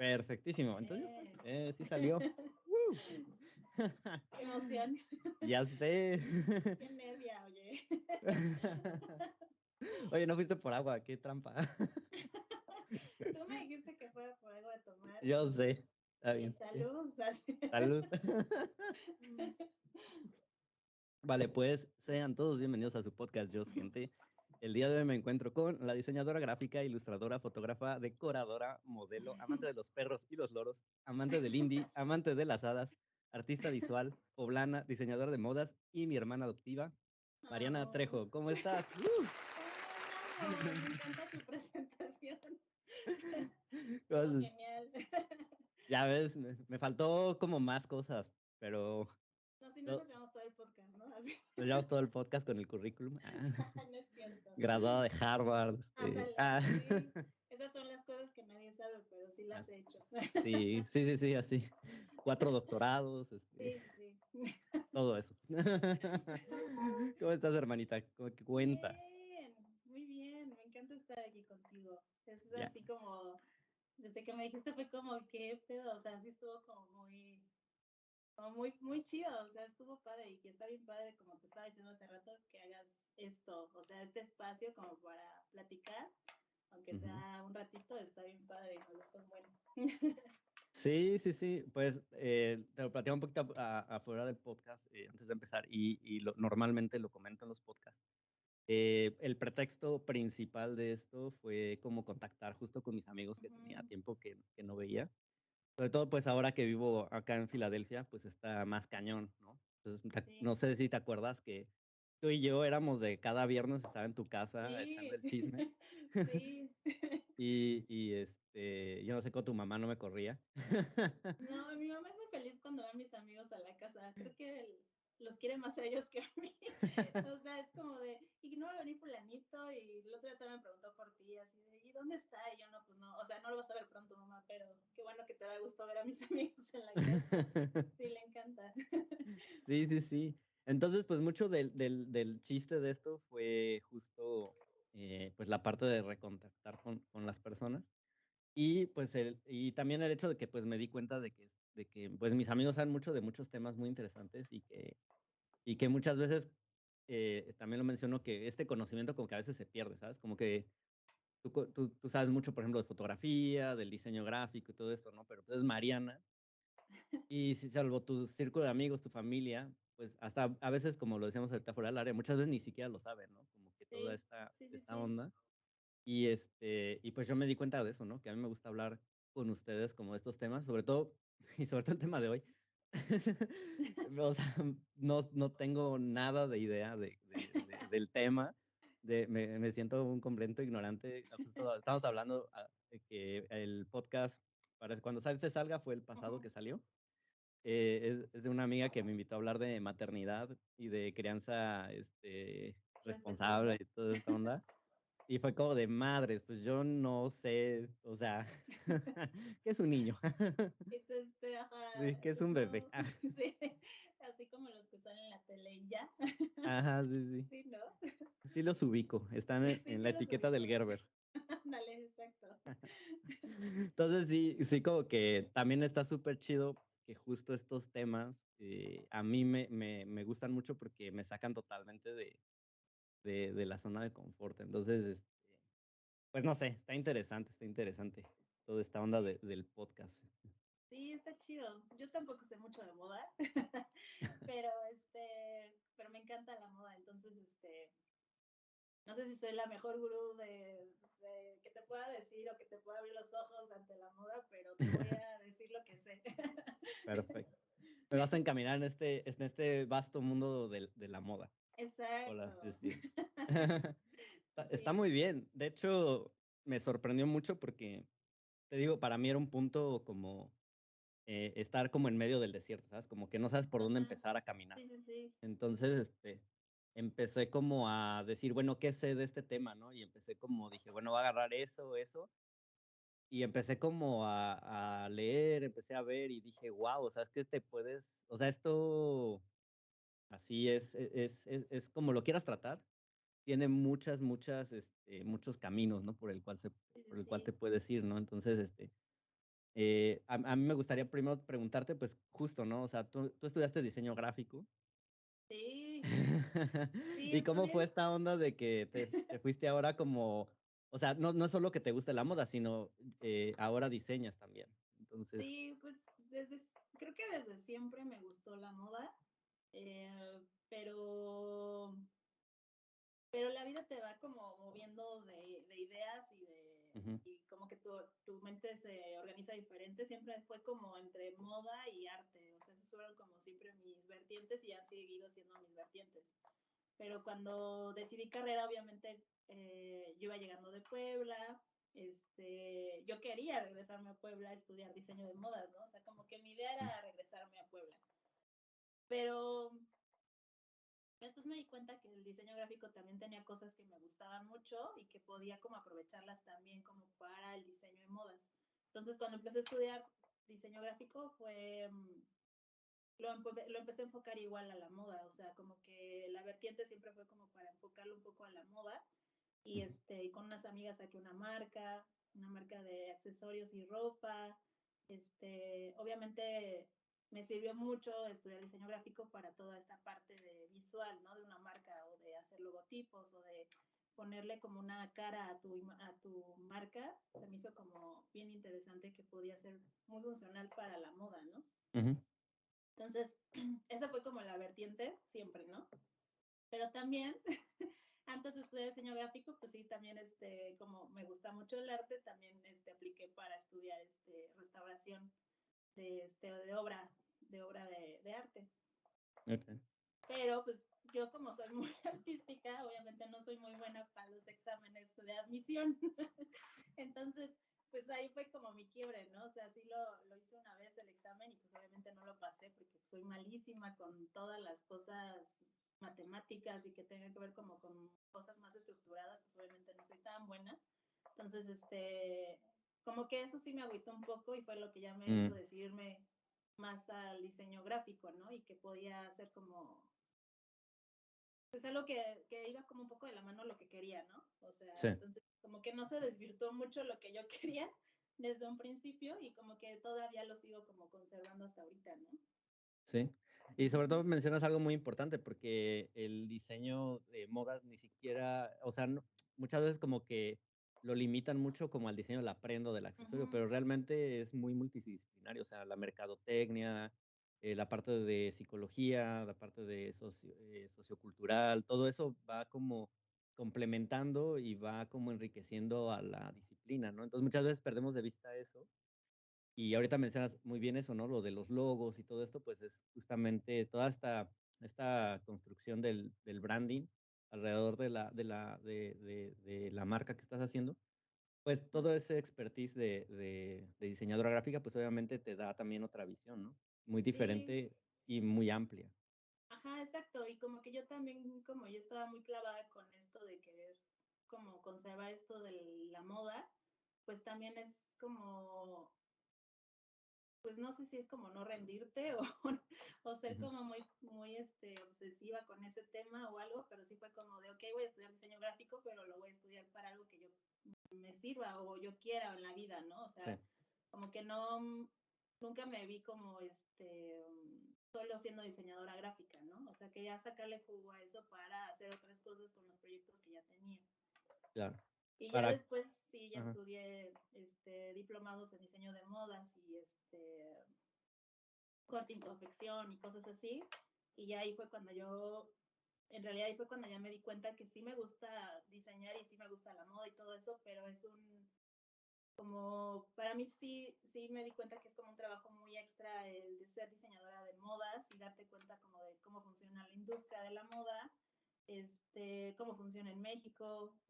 Perfectísimo. Entonces ya está. Sí salió. Qué emoción. Ya sé. Qué nervia, oye. Oye, no fuiste por agua, qué trampa. Tú me dijiste que fuera por algo de tomar. Yo sé. Está Y bien. salud. Salud. Vale, pues sean todos bienvenidos a su podcast, Jos Gente. El día de hoy me encuentro con la diseñadora gráfica, ilustradora, fotógrafa, decoradora, modelo, amante de los perros y los loros, amante del indie, amante de las hadas, artista visual, poblana, diseñadora de modas y mi hermana adoptiva, Mariana Trejo. ¿Cómo estás? Ay, no, me encanta tu presentación. Estuvo genial. Ya ves, me faltó como más cosas, pero... No, si no nos llevamos todo el podcast, ¿no? Así. Nos llevamos todo el podcast con el currículum. No es cierto. Graduada de Harvard. Ándale, sí. Esas son las cosas que nadie sabe, pero sí las he hecho. Sí, así. 4 doctorados. Sí. Todo eso. ¿Cómo estás, hermanita? ¿Cómo que cuentas? Bien, muy bien. Me encanta estar aquí contigo. Es Ya. así como, desde que me dijiste fue como, ¿qué pedo? O sea, sí estuvo como muy chido, o sea, estuvo padre y que está bien padre, como te estaba diciendo hace rato, que hagas esto, o sea, este espacio como para platicar, aunque sea un ratito, está bien padre, me gustó bueno. Sí, pues te lo platico un poquito afuera del podcast antes de empezar y normalmente lo comento en los podcasts. El pretexto principal de esto fue como contactar justo con mis amigos que tenía tiempo que no veía. Sobre todo, pues ahora que vivo acá en Filadelfia, pues está más cañón, ¿no? Entonces, no sé si te acuerdas que tú y yo éramos de cada viernes estar en tu casa echando el chisme. Sí. Yo no sé cómo tu mamá no me corría. No, mi mamá es muy feliz cuando van mis amigos a la casa. Creo que los quiere más a ellos que a mí. O sea, es como de, ¿y no va a venir fulanito? Y el otro día también me preguntó por ti, así de, ¿y dónde está? Y yo, no, pues no, o sea, no lo vas a ver pronto, mamá, pero qué bueno que te da gusto ver a mis amigos en la casa. Sí, le encanta. Sí. Entonces, pues mucho del chiste de esto fue justo, pues la parte de recontactar con las personas. Y pues y también el hecho de que pues me di cuenta de que pues mis amigos saben mucho de muchos temas muy interesantes y que muchas veces también lo menciono que este conocimiento como que a veces se pierde, ¿sabes? Como que tú sabes mucho, por ejemplo, de fotografía, del diseño gráfico y todo esto, ¿no? Pero pues es Mariana y si salvo tu círculo de amigos, tu familia, pues hasta a veces, como lo decíamos ahorita fuera del área, muchas veces ni siquiera lo saben, ¿no? Como que toda esta onda. Y pues yo me di cuenta de eso, ¿no? Que a mí me gusta hablar con ustedes como de estos temas, sobre todo, y sobre todo el tema de hoy. O sea, no tengo nada de idea del tema. Me siento un completo ignorante. Justo estamos hablando de que el podcast, para cuando salga, fue el pasado que salió. Es de una amiga que me invitó a hablar de maternidad y de crianza responsable y toda esta onda. Y fue como de madres, pues yo no sé, o sea, ¿qué es un niño? Sí, ¿qué es Pues un no, bebé? sí, así como los que salen en la tele y ya. Ajá, sí. Sí, ¿no? Sí los ubico, están en la los etiqueta del ubico. Gerber. Dale, exacto. Entonces sí, como que también está súper chido que justo estos temas a mí me gustan mucho porque me sacan totalmente de la zona de confort. Entonces, pues no sé, está interesante toda esta onda del podcast. Sí, está chido. Yo tampoco sé mucho de moda, pero pero me encanta la moda, entonces no sé si soy la mejor gurú de que te pueda decir o que te pueda abrir los ojos ante la moda, pero te voy a decir lo que sé. Perfecto. Me vas a encaminar en este vasto mundo de la moda. Exacto. Sí. Está Sí. muy bien. De hecho, me sorprendió mucho porque, te digo, para mí era un punto como estar como en medio del desierto, ¿sabes? Como que no sabes por dónde empezar a caminar. Sí. Entonces, empecé como a decir, bueno, ¿qué sé de este tema, no? Y empecé como, dije, bueno, voy a agarrar eso. Y empecé como a leer, empecé a ver y dije, wow, o sea, es que o sea, esto así es como lo quieras tratar, tiene muchos caminos, ¿no? Por el cual te puedes ir, ¿no? Entonces, A mí me gustaría primero preguntarte, pues, justo, ¿no? O sea, tú estudiaste diseño gráfico. Sí, sí, ¿Y cómo fue estudié. esta onda de que te fuiste ahora como o sea, no es solo que te guste la moda, sino, ahora diseñas también? Entonces Sí, pues creo que desde siempre me gustó la moda, pero la vida te va como moviendo de ideas ujú, y como que tu mente se organiza diferente. Siempre fue como entre moda y arte, o sea, esos fueron como siempre mis vertientes y han seguido siendo mis vertientes. Pero cuando decidí carrera, obviamente yo iba llegando de Puebla, yo quería regresarme a Puebla a estudiar diseño de modas, ¿no? O sea, como que mi idea mm, era regresarme a Puebla. Pero después me di cuenta que el diseño gráfico también tenía cosas que me gustaban mucho y que podía como aprovecharlas también como para el diseño de modas. Entonces, cuando empecé a estudiar diseño gráfico fue lo empecé a enfocar igual a la moda, o sea, como que la vertiente siempre fue como para enfocarlo un poco a la moda y ujú, con unas amigas saqué una marca de accesorios y ropa. Obviamente me sirvió mucho estudiar diseño gráfico para toda esta parte de visual, ¿no? De una marca o de hacer logotipos o de ponerle como una cara a tu marca. Se me hizo como bien interesante que podía ser muy funcional para la moda, ¿no? ujú, Entonces, esa fue como la vertiente siempre, ¿no? Pero también, antes de estudiar diseño gráfico, pues sí, también, como me gusta mucho el arte, también, apliqué para estudiar, restauración de obra de arte. okey. Pero, pues, yo como soy muy artística, obviamente no soy muy buena para los exámenes de admisión. Entonces, pues ahí fue como mi quiebre, ¿no? O sea, sí lo hice una vez el examen y pues obviamente no lo pasé porque pues, soy malísima con todas las cosas matemáticas y que tengan que ver como con cosas más estructuradas, pues obviamente no soy tan buena. Entonces, como que eso sí me agüitó un poco y fue lo que ya me hizo Mm, decidirme más al diseño gráfico, ¿no? Y que podía hacer como es algo que iba como un poco de la mano lo que quería, ¿no? O sea, sí. entonces como que no se desvirtuó mucho lo que yo quería desde un principio y como que todavía lo sigo como conservando hasta ahorita, ¿no? Sí, y sobre Ujú. todo mencionas algo muy importante, porque el diseño de modas ni siquiera, o sea, muchas veces como que lo limitan mucho como al diseño de la prenda o del accesorio, Ujú. pero realmente es muy multidisciplinario, o sea, la mercadotecnia, la parte de psicología, la parte de sociocultural, todo eso va como complementando y va como enriqueciendo a la disciplina, ¿no? Entonces muchas veces perdemos de vista eso y ahorita mencionas muy bien eso, ¿no? Lo de los logos y todo esto, pues es justamente toda esta construcción del branding alrededor de la marca que estás haciendo. Pues todo ese expertise de diseñadora gráfica, pues obviamente te da también otra visión, ¿no? Muy Sí, diferente y muy amplia. ajá, exacto. Y como que yo también, como yo estaba muy clavada con esto de querer como conservar esto de la moda, pues también es como pues no sé si es como no rendirte o ser Ujú. como muy obsesiva con ese tema o algo, pero sí fue como de, ok, voy a estudiar diseño gráfico, pero lo voy a estudiar para algo que yo me sirva o yo quiera en la vida, ¿no? O Sí, sea, como que no, nunca me vi como solo siendo diseñadora gráfica, ¿no? O sea, quería sacarle jugo a eso para hacer otras cosas con los proyectos que ya tenía. claro. Y ya Para después sí, ya ajá. estudié diplomados en diseño de modas y corte y confección y cosas así. Y ya ahí fue cuando en realidad ahí fue cuando ya me di cuenta que sí me gusta diseñar y sí me gusta la moda y todo eso, pero es como, para mí sí me di cuenta que es como un trabajo muy extra el de ser diseñadora de modas y darte cuenta como de cómo funciona la industria de la moda, cómo funciona en México,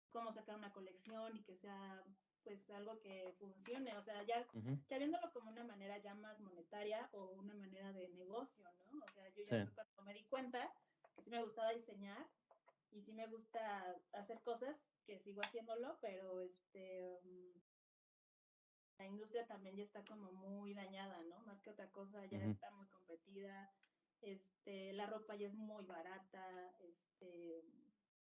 cómo sacar una colección y que sea pues algo que funcione, o sea, Ujú. ya viéndolo como una manera ya más monetaria o una manera de negocio, ¿no? O sea, yo Sí, ya fue cuando me di cuenta que sí me gustaba diseñar y sí me gusta hacer cosas, que sigo haciéndolo, pero la industria también ya está como muy dañada, ¿no? Más que otra cosa, ya ujú, está muy competida, la ropa ya es muy barata,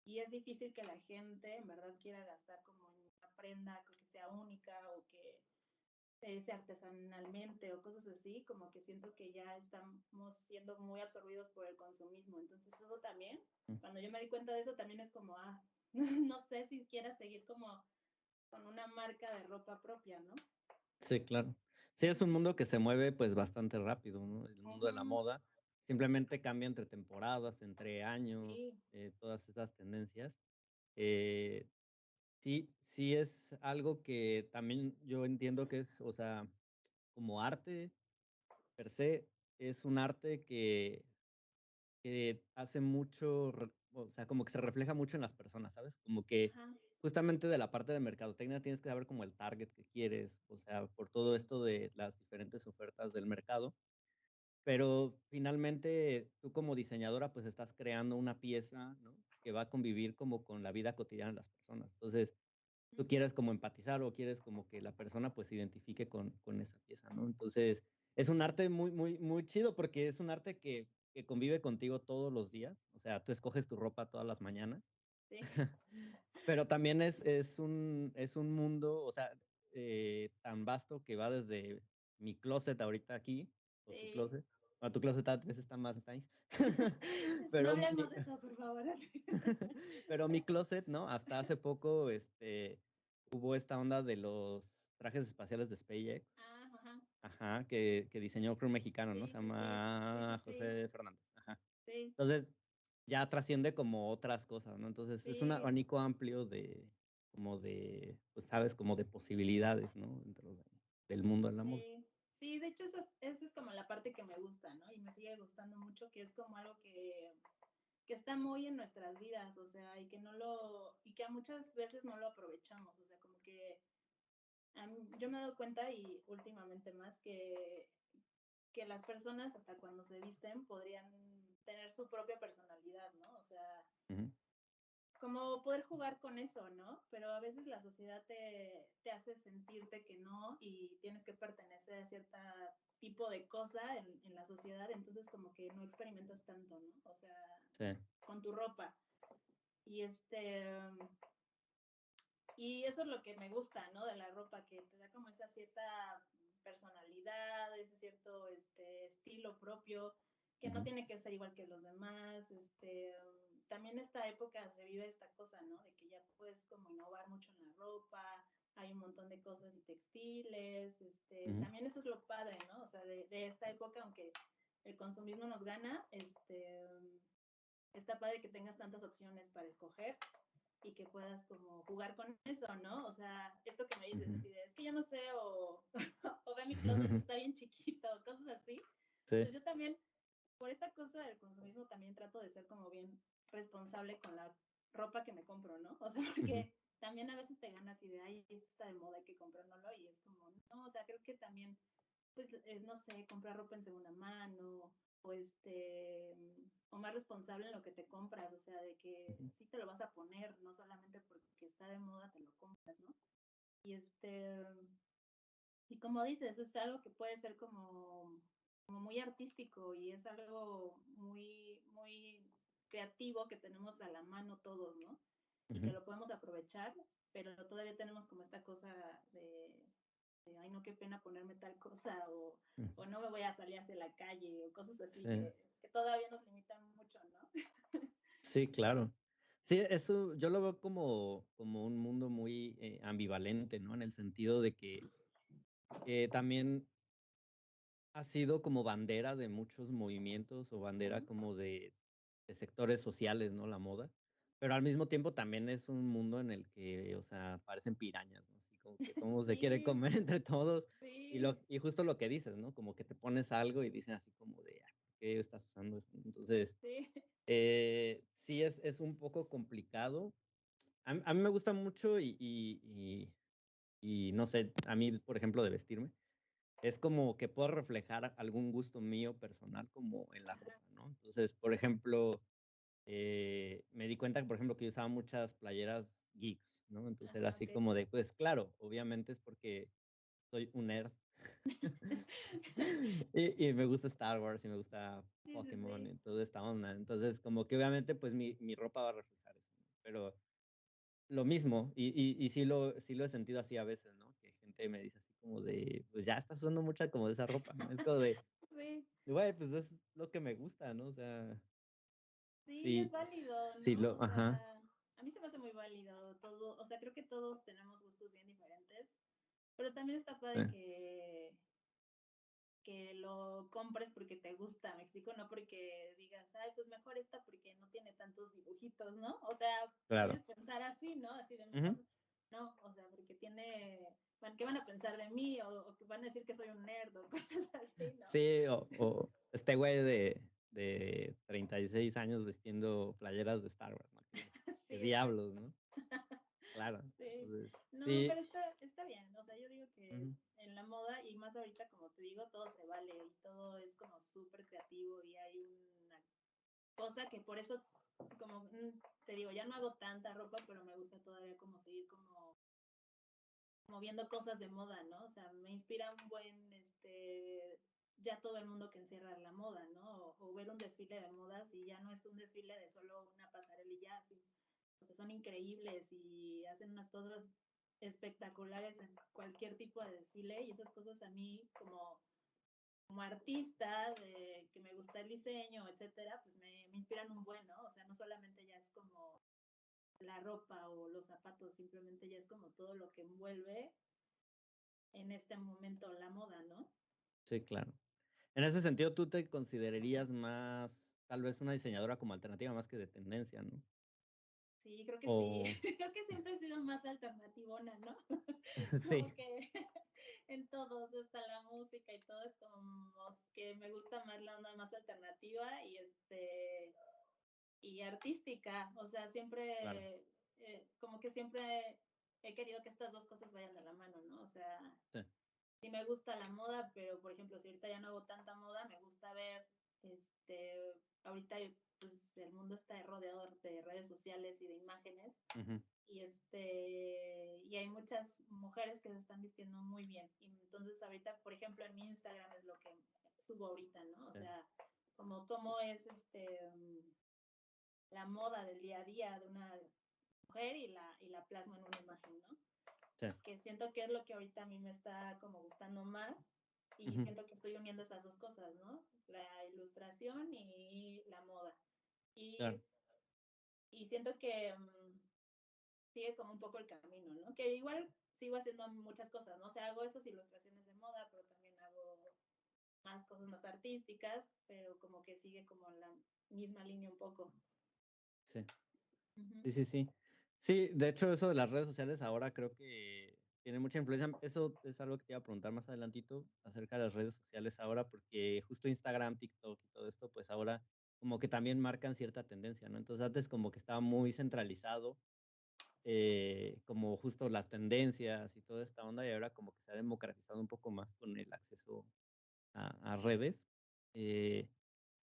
y es difícil que la gente en verdad quiera gastar como en una prenda que sea única o que sea artesanalmente o cosas así, como que siento que ya estamos siendo muy absorbidos por el consumismo. Entonces eso también, Mm. cuando yo me di cuenta de eso, también es como, no sé si quieras seguir como con una marca de ropa propia, ¿no? Sí, claro. Sí, es un mundo que se mueve, pues, bastante rápido, ¿no? El mundo de la Ujú, moda simplemente cambia entre temporadas, entre años, sí, todas esas tendencias. Eh, sí es algo que también yo entiendo que es, o sea, como arte per se, es un arte que hace mucho, o sea, como que se refleja mucho en las personas, ¿sabes? Como que ajá, justamente de la parte de mercadotecnia tienes que saber como el target que quieres, o sea, por todo sí, esto de las diferentes ofertas del mercado, pero finalmente tú como diseñadora pues estás creando una pieza, ¿no? Que va a convivir como con la vida cotidiana de las personas. Entonces, tú ujú, quieres como empatizar o quieres como que la persona pues se identifique con esa pieza, ¿no? Entonces, es un arte muy, muy, muy chido porque es un arte que convive contigo todos los días. O sea, tú escoges tu ropa todas las mañanas, sí, pero también es un mundo, o sea, tan vasto que va desde mi closet ahorita aquí, o tu sí. closet. Bueno, tu closet a veces está más nice. No Pero hablemos de eso, por favor. pero mi closet, ¿no? Hasta hace poco, hubo esta onda de los trajes espaciales de SpaceX, Ajá, ajá, que diseñó creo un mexicano, ¿no? sí, Se sí, sí, sí, sí, llama sí, José Fernández, ajá. sí, Entonces, ya trasciende como otras cosas, ¿no? Entonces, es un sí, abanico amplio como de, pues, sabes, como de posibilidades, ¿no? Dentro del mundo de la moda. sí. Sí, de hecho, esa es como la parte que me gusta, ¿no? Y me sigue gustando mucho, que es como algo que está muy en nuestras vidas, o sea, y que a muchas veces no lo aprovechamos, o sea, como que yo me he dado cuenta y últimamente más que las personas hasta cuando se visten podrían tener su propia personalidad, ¿no? O sea, Ujú, como poder jugar con eso, ¿no? Pero a veces la sociedad te hace sentirte que no y tienes que pertenecer a cierto tipo de cosa en la sociedad, entonces como que no experimentas tanto, ¿no? O sea, sí, con tu ropa. Y y eso es lo que me gusta, ¿no? De la ropa, que te da como esa cierta personalidad, ese cierto estilo propio, que no ujú, tiene que ser igual que los demás. También esta época se vive esta cosa, ¿no? De que ya puedes como innovar mucho en la ropa, hay un montón de cosas y textiles, ujú, también eso es lo padre, ¿no? O sea, de esta época, aunque el consumismo nos gana, está padre que tengas tantas opciones para escoger y que puedas como jugar con eso, ¿no? O sea, esto que me dices, ujú. así de, es que yo no sé, o ve mi closet, está bien chiquito, cosas así. Sí, Pues yo también, por esta cosa del consumismo, también trato de ser como bien responsable con la ropa que me compro, ¿no? O sea, ujú, porque también a veces te ganas y de, ay, esto está de moda, hay que comprárnoslo, y es como, no, o sea, creo que también pues, no sé, comprar ropa en segunda mano o o más responsable en lo que te compras, o sea, de que ujú, sí te lo vas a poner, no solamente porque está de moda te lo compras, ¿no? Y y como dices, es algo que puede ser como muy artístico y es algo muy, muy creativo que tenemos a la mano todos, ¿no? Y que ujú. lo podemos aprovechar, pero todavía tenemos como esta cosa ay, no, qué pena ponerme tal cosa, Mm, o no me voy a salir hacia la calle, o cosas así sí, que todavía nos limitan mucho, ¿no? sí, claro. Sí, eso yo lo veo como un mundo muy, ambivalente, ¿no? En el sentido de que, también ha sido como bandera de muchos movimientos, o bandera Ujú. como de sectores sociales, ¿no? La moda, pero al mismo tiempo también es un mundo en el que, o sea, parecen pirañas, ¿no? Así como que todo mundo se quiere Sí, comer entre todos, sí, y justo lo que dices, ¿no? Como que te pones algo y dicen así como de: "Ay, ¿por qué estás usando eso?". Entonces, sí, sí es un poco complicado. A mí me gusta mucho y no sé, a mí, por ejemplo, de vestirme, es como que puedo reflejar algún gusto mío personal como en la ajá, ropa, ¿no? Entonces, por ejemplo, me di cuenta, por ejemplo, que yo usaba muchas playeras geeks, ¿no? Entonces era ajá, así ok. como de, pues claro, obviamente es porque soy un nerd y me gusta Star Wars y me gusta Sí, sí, Pokémon sí, y toda esta onda. Entonces, como que obviamente, pues mi ropa va a reflejar eso, ¿no? Pero lo mismo, y sí lo he sentido así a veces, ¿no? Que gente me dice así como de, pues ya estás usando mucha como de esa ropa, ¿no? Es como de, Sí, güey, pues es lo que me gusta, ¿no? O sea, sí, es sí, válido, sí ¿no? lo, O ajá, sea, a mí se me hace muy válido todo, o sea, creo que todos tenemos gustos bien diferentes, pero también está sí, padre que lo compres porque te gusta, me explico, no porque digas, ay, pues mejor esta porque no tiene tantos dibujitos, ¿no? O sea, claro. puedes pensar así, ¿no? Así de Ujú. mejor, no, o sea, porque tiene, bueno, ¿qué van a pensar de mí? O que van a decir que soy un nerd o cosas así, ¿no? Sí, o este güey de 36 años vestiendo playeras de Star Wars, ¿no? Qué Sí, diablos, exacto. ¿no? Claro, Sí, entonces, no, sí, pero está bien, o sea, yo digo que ujú, en la moda y más ahorita, como te digo, todo se vale y todo es como súper creativo y hay una cosa que por eso, como te digo, ya no hago tanta ropa, pero me gusta todavía como seguir como viendo cosas de moda, ¿no? O sea, me inspira un buen, ya todo el mundo que encierra la moda, ¿no? O ver un desfile de modas y ya no es un desfile de solo una pasarela y ya, sí. O sea, son increíbles y hacen unas cosas espectaculares en cualquier tipo de desfile y esas cosas a mí como artista, que me gusta el diseño, etcétera, pues me inspiran un buen, ¿no? O sea, no solamente ya es como la ropa o los zapatos, simplemente ya es como todo lo que envuelve en este momento la moda, ¿no? sí, claro. En ese sentido, ¿tú te considerarías más, tal vez, una diseñadora como alternativa más que de tendencia, ¿no? Sí, creo que sí. O Creo que siempre he sido más alternativona, ¿no? sí, Como que en todos, hasta la música y todo es como que me gusta más la onda más alternativa y artística. O sea, claro, siempre, como que siempre he querido que estas dos cosas vayan de la mano, ¿no? O sea, sí, sí me gusta la moda, pero por ejemplo, si ahorita ya no hago tanta moda, me gusta ver, ahorita pues el mundo está rodeado de redes sociales y de imágenes ujú, y hay muchas mujeres que se están vistiendo muy bien. Y entonces ahorita, por ejemplo, en mi Instagram es lo que subo ahorita, ¿no? O sí, sea, como cómo es la moda del día a día de una mujer y la plasma en una imagen, ¿no? sí, Que siento que es lo que ahorita a mí me está como gustando más y ujú, siento que estoy uniendo esas dos cosas, ¿no? La ilustración y la moda. claro, Y, y siento que sigue como un poco el camino, ¿no? Que igual sigo haciendo muchas cosas, ¿no? O sea, hago esas ilustraciones de moda, pero también hago más cosas más artísticas, pero como que sigue como la misma línea un poco. sí, Ujú. sí, sí, sí. Sí, de hecho, eso de las redes sociales ahora creo que tiene mucha influencia. Eso es algo que te iba a preguntar más adelantito acerca de las redes sociales ahora, porque justo Instagram, TikTok y todo esto, pues ahora como que también marcan cierta tendencia, ¿no? Entonces antes como que estaba muy centralizado, como justo las tendencias y toda esta onda, y ahora como que se ha democratizado un poco más con el acceso a redes. eh,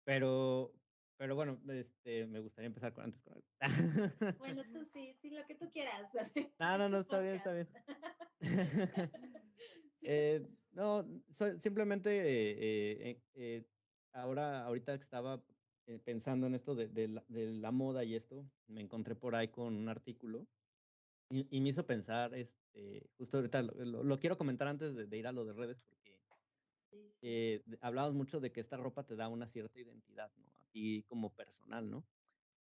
pero, pero bueno, me gustaría empezar antes con algo. Bueno, tú sí, sí, lo que tú quieras. No, Es no, no, tu está bien, está podcast. bien. No, simplemente ahorita que estaba pensando en esto de la moda y esto, me encontré por ahí con un artículo y me hizo pensar, justo ahorita lo quiero comentar antes de ir a lo de redes, porque Sí, sí. hablamos mucho de que esta ropa te da una cierta identidad, ¿no? A ti como personal, ¿no?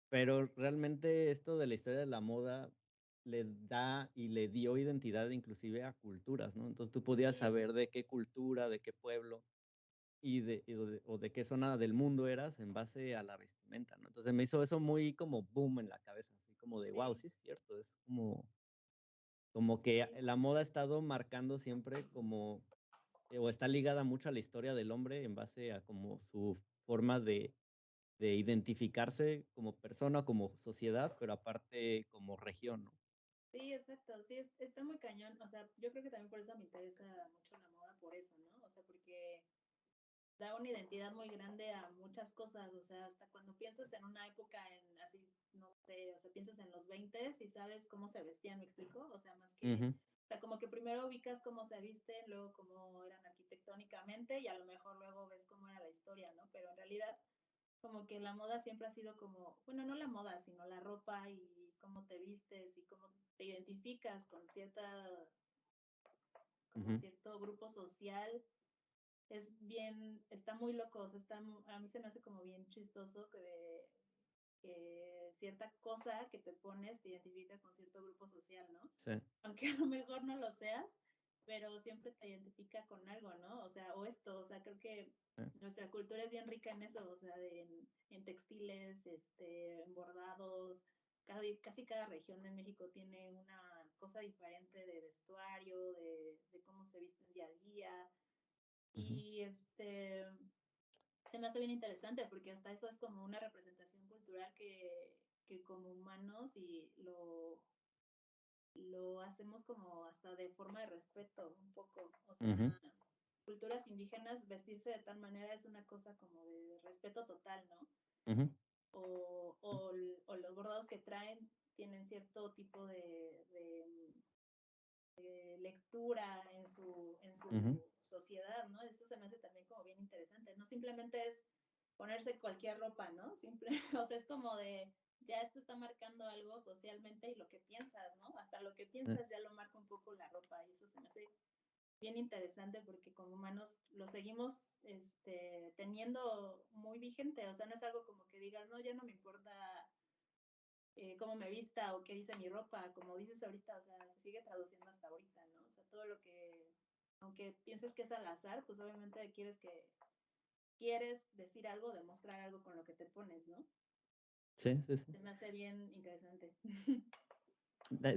Pero realmente esto de la historia de la moda le da y le dio identidad inclusive a culturas, ¿no? Entonces tú podías Sí, saber de qué cultura, de qué pueblo o de qué zona del mundo eras en base a la vestimenta, ¿no? Entonces me hizo eso muy como boom en la cabeza, así como de, wow, sí, sí es cierto, es como que sí. la moda ha estado marcando siempre como, o está ligada mucho a la historia del hombre en base a como su forma de identificarse como persona, como sociedad, pero aparte como región, ¿no? Sí, exacto, sí, está muy cañón, o sea, yo creo que también por eso me interesa mucho la moda, por eso, ¿no? O sea, porque da una identidad muy grande a muchas cosas, o sea, hasta cuando piensas en una época en así, no sé, o sea, piensas en los 20 y sabes cómo se vestían, ¿me explico? O sea, más que, Ujú, o sea, como que primero ubicas cómo se visten, luego cómo eran arquitectónicamente y a lo mejor luego ves cómo era la historia, ¿no? Pero en realidad como que la moda siempre ha sido como, bueno, no la moda, sino la ropa y cómo te vistes y cómo te identificas con como Ujú, cierto grupo social. Es bien, está muy loco, o sea, a mí se me hace como bien chistoso que cierta cosa que te pones te identifica con cierto grupo social, ¿no? sí, Aunque a lo mejor no lo seas, pero siempre te identifica con algo, ¿no? O sea, o esto, o sea, creo que sí, nuestra cultura es bien rica en eso, o sea, en textiles, en bordados, casi cada región de México tiene una cosa diferente de vestuario, de cómo se visten día a día, ujú, y se me hace bien interesante porque hasta eso es como una representación cultural que como humanos y lo hacemos como hasta de forma de respeto un poco. O sea, ujú, culturas indígenas vestirse de tal manera es una cosa como de respeto total, ¿no? ujú, O los bordados que traen tienen cierto tipo de lectura en ujú, su sociedad, ¿no? Eso se me hace también como bien interesante. No simplemente es ponerse cualquier ropa, ¿no? O sea, es como de, ya esto está marcando algo socialmente y lo que piensas, ¿no? Hasta lo que sí, piensas ya lo marca un poco la ropa y eso se me hace bien interesante porque como humanos lo seguimos teniendo muy vigente, o sea, no es algo como que digas, no, ya no me importa cómo me vista o qué dice mi ropa, como dices ahorita, o sea, se sigue traduciendo hasta ahorita, ¿no? O sea, todo lo que, aunque pienses que es al azar, pues obviamente quieres decir algo, demostrar algo con lo que te pones, ¿no? sí, sí, sí. Se me hace bien interesante.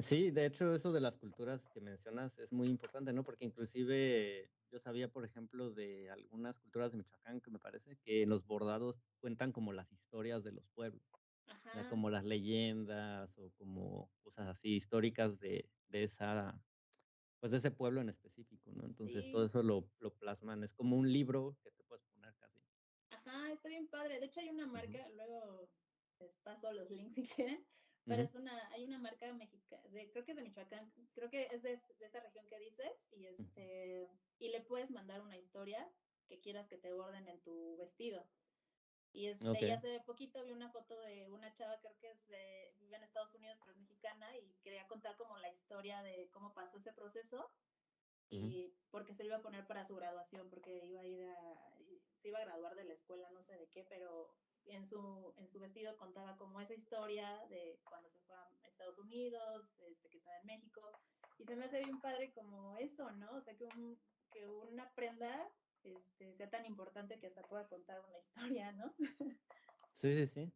Sí, de hecho, eso de las culturas que mencionas es muy importante, ¿no? Porque inclusive yo sabía, por ejemplo, de algunas culturas de Michoacán, que me parece, que los bordados cuentan como las historias de los pueblos, o sea, Ajá, como las leyendas o como cosas así históricas de esa, pues de ese pueblo en específico, ¿no? Entonces todo sí, eso lo plasman, es como un libro que te puedes poner casi. ajá, está bien padre. De hecho, hay una Ujú, marca, luego les paso los links si quieren, pero ujú, hay una marca mexicana, creo que es de Michoacán, creo que es de esa región que dices, ujú. y le puedes mandar una historia que quieras que te borden en tu vestido. Y y Okey, hace poquito vi una foto de una chava, creo que vive en Estados Unidos, pero es mexicana, y quería contar como la historia de cómo pasó ese proceso ujú, y porque se lo iba a poner para su graduación, porque se iba a graduar de la escuela, no sé de qué, pero en su vestido contaba como esa historia de cuando se fue a Estados Unidos, que estaba en México, y se me hace bien padre como eso, ¿no? O sea, que una prenda sea tan importante que hasta pueda contar una historia, ¿no? sí, sí, sí.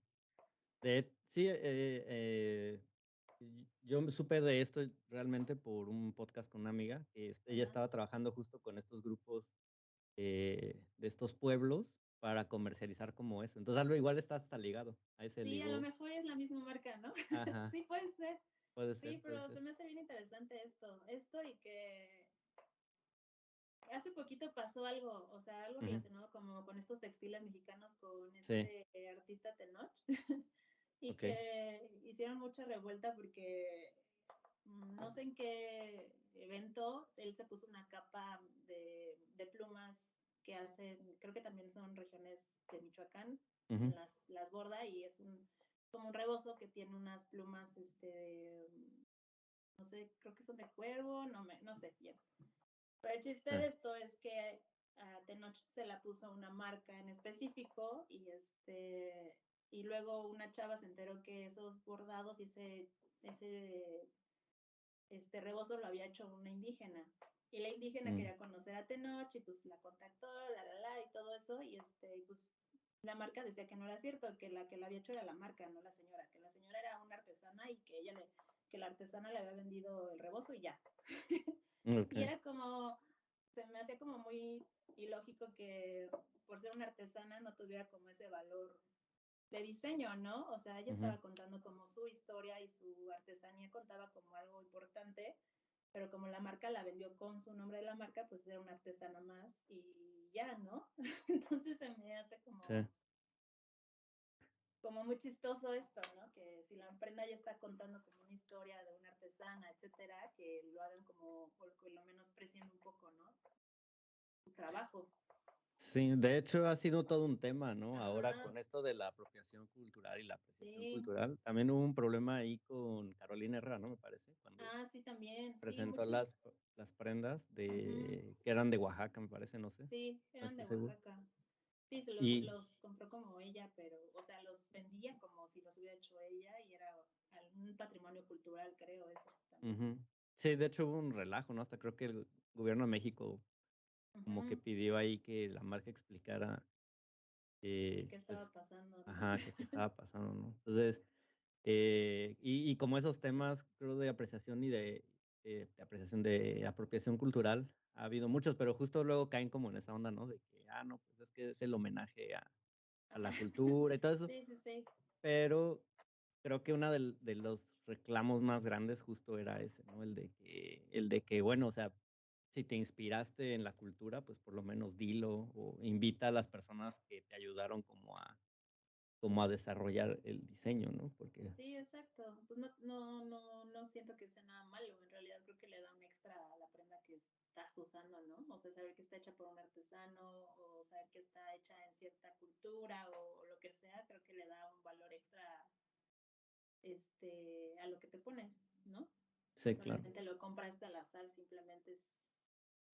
Sí, yo me supe de esto realmente por un podcast con una amiga, que, ella Ajá. estaba trabajando justo con estos grupos, de estos pueblos para comercializar como eso. Entonces, algo igual está hasta ligado, ahí se Sí, a lo ligó. mejor es la misma marca, ¿no? Ajá, Sí, puede ser. puede Sí, ser, puede pero se ser. me hace bien interesante esto y que hace poquito pasó algo, o sea, algo Ujú, relacionado como con estos textiles mexicanos con sí, este artista Tenoch y okey, que hicieron mucha revuelta porque no sé en qué evento él se puso una capa de plumas que hacen, creo que también son regiones de Michoacán, ujú, las borda y es como un rebozo que tiene unas plumas, no sé, creo que son de cuervo, no sé bien. Pero el chiste sí, de esto es que a Tenoch se la puso una marca en específico y luego una chava se enteró que esos bordados y ese rebozo lo había hecho una indígena. Y la indígena mm, quería conocer a Tenoch y pues la contactó, y todo eso. Y pues la marca decía que no era cierto, que la había hecho era la marca, no la señora, que la señora era una artesana y que la artesana le había vendido el rebozo y ya. Y okey, era como, se me hacía como muy ilógico que por ser una artesana no tuviera como ese valor de diseño, ¿no? O sea, ella ujú, estaba contando como su historia y su artesanía contaba como algo importante, pero como la marca la vendió con su nombre de la marca, pues era una artesana más y ya, ¿no? Entonces se me hace sí. como muy chistoso esto, ¿no? Que si la prenda ya está contando como una historia de una artesana, etcétera, que lo hagan como, o que lo menosprecien un poco, ¿no? Su trabajo. Sí, de hecho ha sido todo un tema, ¿no? Ahora Ajá, con esto de la apropiación cultural y la apreciación sí. cultural, también hubo un problema ahí con Carolina Herrera, ¿no? Me parece, cuando Ah, sí, también. Sí, presentó muchos. las prendas Ujú, que eran de Oaxaca, me parece, no sé, sí, no eran estoy de seguro. Oaxaca. Sí, se Y los compró como ella, pero, o sea, los vendía como si los hubiera hecho ella y era un patrimonio cultural, creo, eso también. ujú. Sí, de hecho hubo un relajo, ¿no? Hasta creo que el gobierno de México como que Ujú, pidió ahí que la marca explicara, que qué estaba pues, pasando, ¿no? ajá, que qué estaba pasando, ¿no? Entonces, y como esos temas, creo, de apreciación y de apreciación de apropiación cultural, ha habido muchos, pero justo luego caen como en esa onda, ¿no? De que, no, pues es que es el homenaje a Ajá. la cultura y todo eso, Sí, sí, sí. pero creo que una de los reclamos más grandes justo era ese, ¿no? El de que, bueno, o sea, si te inspiraste en la cultura, pues por lo menos dilo o invita a las personas que te ayudaron como a desarrollar el diseño, ¿no? Porque Sí, exacto. Pues no siento que sea nada malo. En realidad creo que le da un extra a la prenda que estás usando, ¿no? O sea, saber que está hecha por un artesano o saber que está hecha en cierta cultura o lo que sea, creo que le da un valor extra a lo que te pones, ¿no? No sí, claro. solamente lo compraste al azar, simplemente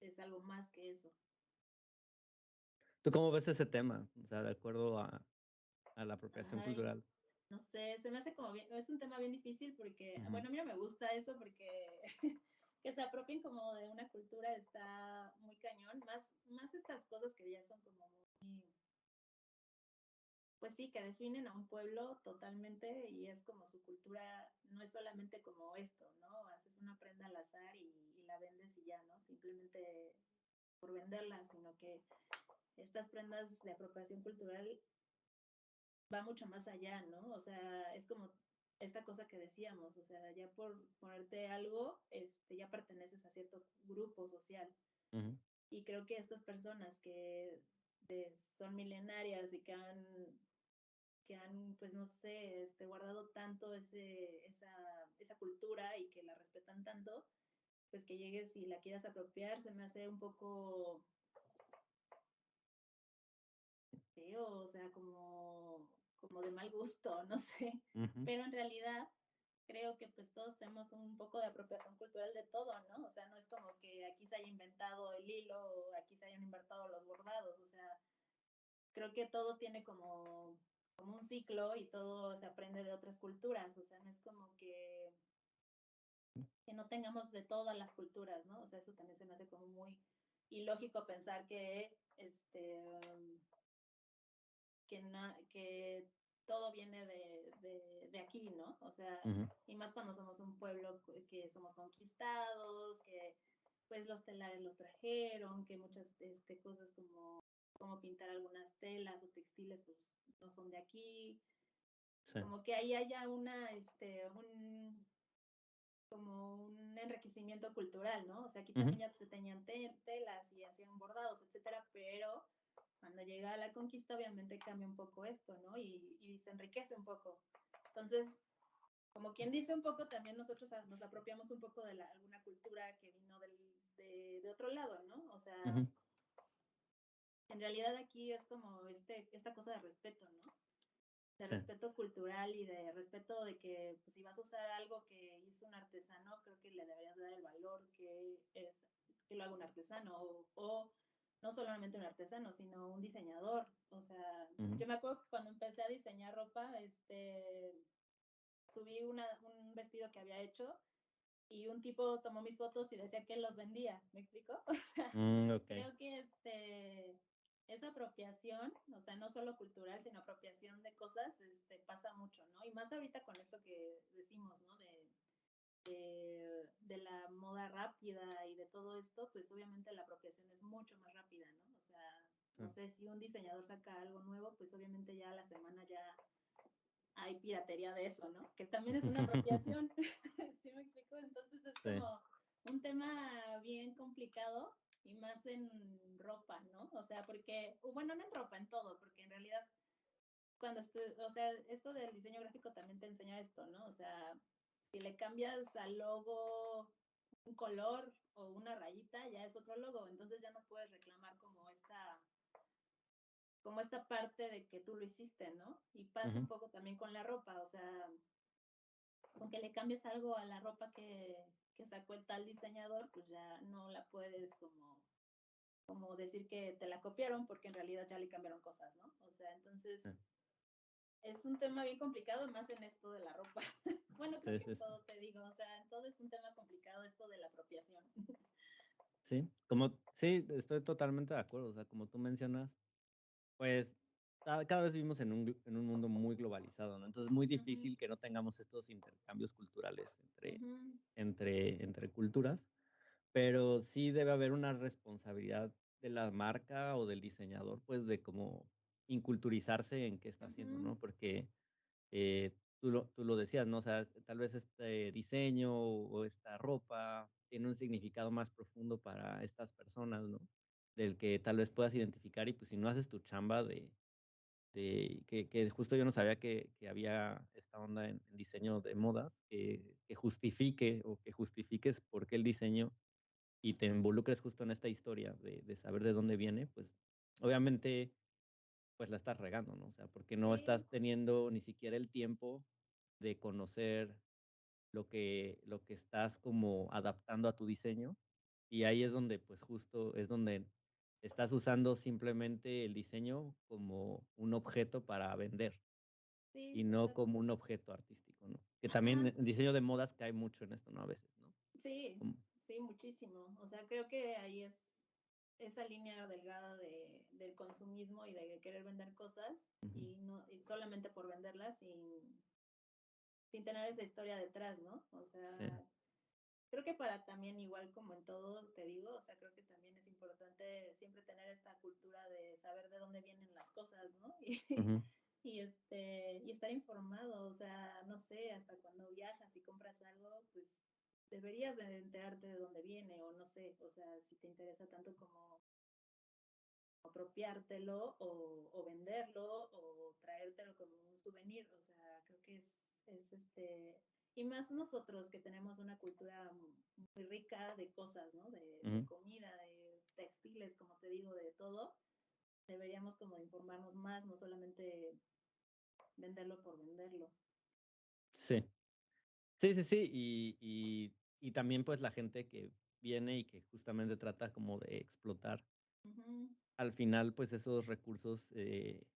es algo más que eso. ¿Tú cómo ves ese tema? O sea, de acuerdo a la apropiación Ay, cultural. no sé, se me hace como bien, es un tema bien difícil porque, Ujú, bueno, a mí no me gusta eso porque que se apropien como de una cultura está muy cañón, más estas cosas que ya son como muy, pues sí, que definen a un pueblo totalmente y es como su cultura, no es solamente como esto, ¿no? Haces una prenda al azar y la vendes y ya, ¿no? Simplemente por venderla, sino que estas prendas de apropiación cultural va mucho más allá, ¿no? O sea, es como esta cosa que decíamos, o sea, ya por ponerte algo, ya perteneces a cierto grupo social. ujú, Y creo que estas personas que son milenarias y que han, pues no sé, guardado tanto esa cultura y que la respetan tanto, pues que llegues y la quieras apropiar, se me hace un poco feo, o sea, como de mal gusto, no sé. ujú. Pero en realidad creo que pues todos tenemos un poco de apropiación cultural de todo, ¿no? O sea, no es como que aquí se haya inventado el hilo o aquí se hayan inventado los bordados, o sea, creo que todo tiene como un ciclo y todo se aprende de otras culturas, o sea, no es como que no tengamos de todas las culturas, ¿no? O sea, eso también se me hace como muy ilógico pensar que todo viene de aquí, ¿no? O sea, Ujú, y más cuando somos un pueblo que somos conquistados, que pues los telares los trajeron, que muchas cosas como pintar algunas telas o textiles pues no son de aquí, sí, como que ahí haya como un enriquecimiento cultural, ¿no? O sea, aquí ujú, también ya se tenían telas y hacían bordados, etcétera, pero cuando llega la conquista obviamente cambia un poco esto, ¿no? Y se enriquece un poco. Entonces, como quien dice un poco, también nosotros nos apropiamos un poco de alguna cultura que vino de otro lado, ¿no? O sea, ujú, en realidad aquí es como esta cosa de respeto, ¿no? De sí, respeto cultural y de respeto de que pues, si vas a usar algo que hizo un artesano, creo que le deberías dar el valor que lo haga un artesano o no solamente un artesano, sino un diseñador. O sea, ujú, yo me acuerdo que cuando empecé a diseñar ropa, subí un vestido que había hecho y un tipo tomó mis fotos y decía que él los vendía, ¿me explico? okey, Creo que esa apropiación, o sea, no solo cultural, sino apropiación de cosas, pasa mucho, ¿no? Y más ahorita con esto que decimos, ¿no? De la moda rápida y de todo esto, pues obviamente la apropiación es mucho más rápida, ¿no? O sea, sí, no sé, si un diseñador saca algo nuevo, pues obviamente ya a la semana ya hay piratería de eso, ¿no? Que también es una apropiación, ¿sí me explico? Entonces es sí, como un tema bien complicado y más en ropa, ¿no? O sea, porque, bueno, no en ropa, en todo, porque en realidad o sea, esto del diseño gráfico también te enseña esto, ¿no? O sea, si le cambias al logo un color o una rayita, ya es otro logo, entonces ya no puedes reclamar como como esta parte de que tú lo hiciste, ¿no? Y pasa un Ujú. poco también con la ropa, o sea, con que le cambies algo a la ropa que sacó el tal diseñador, pues ya no la puedes como decir que te la copiaron porque en realidad ya le cambiaron cosas, ¿no? O sea, Sí, entonces es un tema bien complicado, más en esto de la ropa. Bueno, creo sí, que en sí, sí. todo te digo, o sea, en todo es un tema complicado esto de la apropiación. Sí, sí, estoy totalmente de acuerdo. O sea, como tú mencionas, pues cada vez vivimos en un mundo muy globalizado, ¿no? Entonces es muy Ujú, difícil que no tengamos estos intercambios culturales ujú, entre culturas, pero sí debe haber una responsabilidad de la marca o del diseñador, pues de como inculturizarse en qué está haciendo, ujú, ¿no? Porque tú lo decías, ¿no? O sea, tal vez este diseño o esta ropa tiene un significado más profundo para estas personas, ¿no? Del que tal vez puedas identificar y pues si no haces tu chamba que justo yo no sabía que había esta onda en diseño de modas, que justifique o que justifiques por qué el diseño y te involucres justo en esta historia de saber de dónde viene, pues obviamente pues la estás regando, ¿no? O sea, porque no sí, estás teniendo ni siquiera el tiempo de conocer lo que estás como adaptando a tu diseño, y ahí es donde, pues, justo es donde estás usando simplemente el diseño como un objeto para vender, y sí, no exacto. como un objeto artístico, ¿no? Que también Ajá, el diseño de modas cae mucho en esto, ¿no? A veces, ¿no? sí, Como sí, muchísimo. O sea, creo que ahí es esa línea delgada del consumismo y de querer vender cosas ujú, y no y solamente por venderlas sin tener esa historia detrás, ¿no? O sí, sea, creo que para también, igual como en todo, te digo, o sea, creo que también es importante siempre tener esta cultura de saber de dónde vienen las cosas, ¿no? ujú, Y estar informado, o sea, no sé, hasta cuando viajas y compras algo, pues deberías de enterarte de dónde viene, o no sé, o sea, si te interesa tanto como apropiártelo o venderlo o traértelo como un souvenir. O sea, creo que y más nosotros que tenemos una cultura muy rica de cosas, ¿no? De ujú. comida, de textiles, como te digo, de todo. Deberíamos como informarnos más, no solamente venderlo por venderlo. Sí. Sí, sí, sí, y también, pues, la gente que viene y que justamente trata como de explotar Ujú. al final, pues, esos recursos,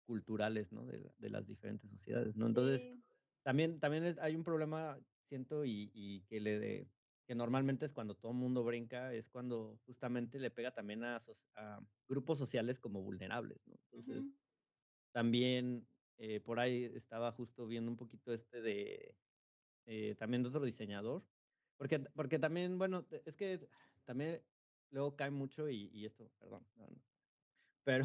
culturales, ¿no? De las diferentes sociedades, ¿no? Entonces, Sí. también hay un problema, siento, y que normalmente es cuando todo el mundo brinca, es cuando justamente le pega también a grupos sociales como vulnerables, ¿no? Entonces, Ujú. también, por ahí estaba justo viendo un poquito también de otro diseñador, porque también, bueno, es que también luego cae mucho y esto, perdón, no, pero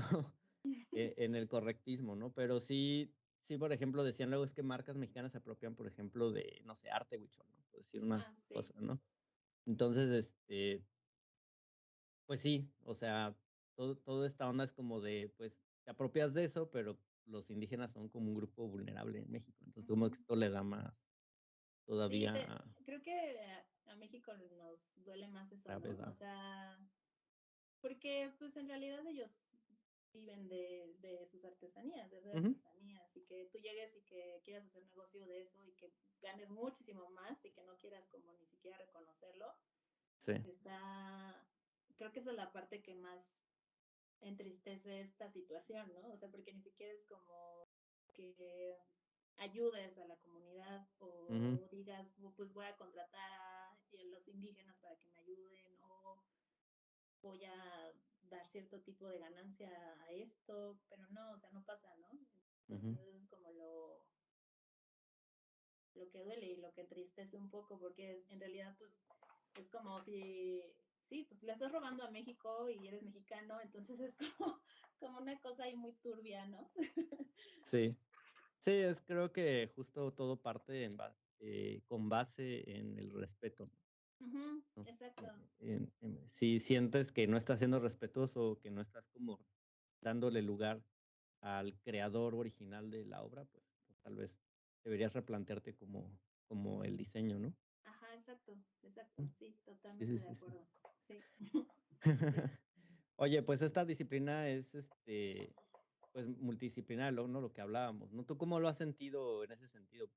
en el correctismo, ¿no? Pero sí, por ejemplo, decían luego es que marcas mexicanas se apropian, por ejemplo, de, no sé, arte huichol, ¿no? Por decir una Ah, sí. cosa, ¿no? Entonces, pues sí, o sea, toda esta onda es como de, pues, te apropias de eso, pero los indígenas son como un grupo vulnerable en México. Entonces, como que Ujú. esto le da más Sí, todavía creo que a México nos duele más eso, ¿no? O gravedad. sea, porque pues en realidad ellos viven de sus artesanías, de hacer Ujú, artesanías, y que tú llegues y que quieras hacer negocio de eso y que ganes muchísimo más y que no quieras como ni siquiera reconocerlo, sí, está, creo que esa es la parte que más entristece esta situación, ¿no? O sea, porque ni siquiera es como que ayudes a la comunidad ujú, o digas, pues voy a contratar a los indígenas para que me ayuden o voy a dar cierto tipo de ganancia a esto, pero no, o sea, no pasa, ¿no? ujú, Entonces eso es como lo que duele y lo que entristece un poco, porque en realidad pues es como si, sí, pues le estás robando a México y eres mexicano, entonces es como una cosa ahí muy turbia, ¿no? sí. Sí, creo que justo todo parte con base en el respeto, ¿no? Ujú, Entonces, exacto. si sientes que no estás siendo respetuoso o que no estás como dándole lugar al creador original de la obra, pues tal vez deberías replantearte como el diseño, ¿no? Ajá, exacto, exacto. Mm, Sí, sí, sí, totalmente de sí, sí. acuerdo. Sí. Sí. Oye, pues esta disciplina es, pues, multidisciplinar, ¿no? Lo que hablábamos, ¿no? ¿Tú cómo lo has sentido en ese sentido?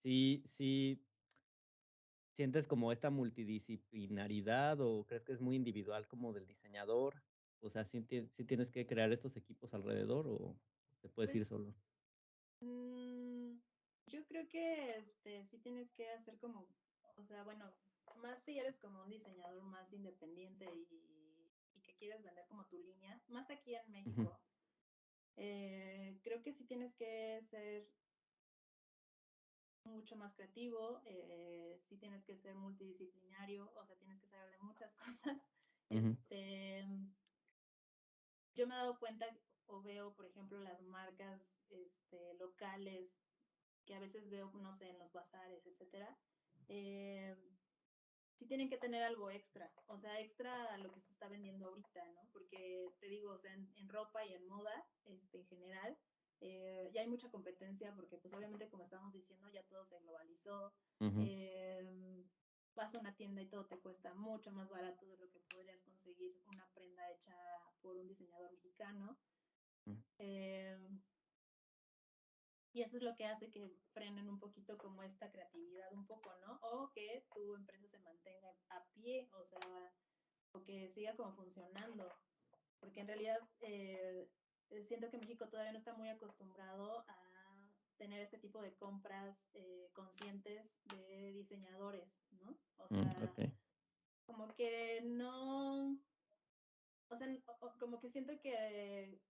¿Sí sientes como esta multidisciplinaridad o crees que es muy individual como del diseñador? O sea, ¿sí tienes que crear estos equipos alrededor o te puedes ir Pues, solo? mm, yo creo que sí tienes que hacer como, o sea, bueno, más si eres como un diseñador más independiente y que quieres vender como tu línea, más aquí en Ujú, México, creo que sí tienes que ser mucho más creativo, sí tienes que ser multidisciplinario, o sea, tienes que saber de muchas cosas. ujú, Este, yo me he dado cuenta o veo, por ejemplo, las marcas locales que a veces veo, no sé, en los bazares, etcétera, eh, sí tienen que tener algo extra, o sea, extra a lo que se está vendiendo ahorita, ¿no? Porque te digo, o sea, en ropa y en moda, en general, ya hay mucha competencia porque, pues, obviamente, como estábamos diciendo, ya todo se globalizó. ujú, Eh, Vas a una tienda y todo te cuesta mucho más barato de lo que podrías conseguir una prenda hecha por un diseñador mexicano. mm, Eh, y eso es lo que hace que frenen un poquito como esta creatividad un poco, ¿no? O que tu empresa se mantenga a pie, o sea, o que siga como funcionando. Porque en realidad siento que México todavía no está muy acostumbrado a tener este tipo de compras conscientes de diseñadores, ¿no? O sea, okey, como que no, o sea, como que siento que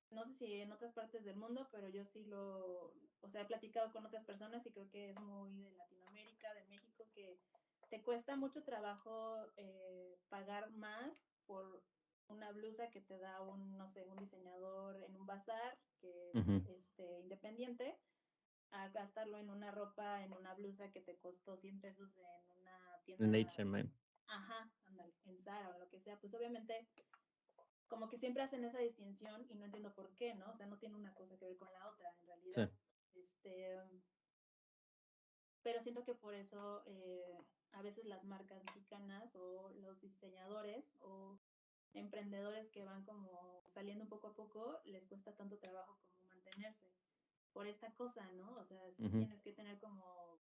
no sé si en otras partes del mundo, pero yo sí o sea, he platicado con otras personas y creo que es muy de Latinoamérica, de México, que te cuesta mucho trabajo pagar más por una blusa que te da un, no sé, un diseñador en un bazar que es ujú, independiente, a gastarlo en una ropa, en una blusa que te costó 100 pesos en una en tienda, H&M, ajá, ándale, en Zara o lo que sea, pues obviamente como que siempre hacen esa distinción y no entiendo por qué, ¿no? O sea, no tiene una cosa que ver con la otra, en sí, realidad. Este, pero siento que por eso a veces las marcas mexicanas o los diseñadores o emprendedores que van como saliendo poco a poco, les cuesta tanto trabajo como mantenerse por esta cosa, ¿no? O sea, sí ujú, tienes que tener como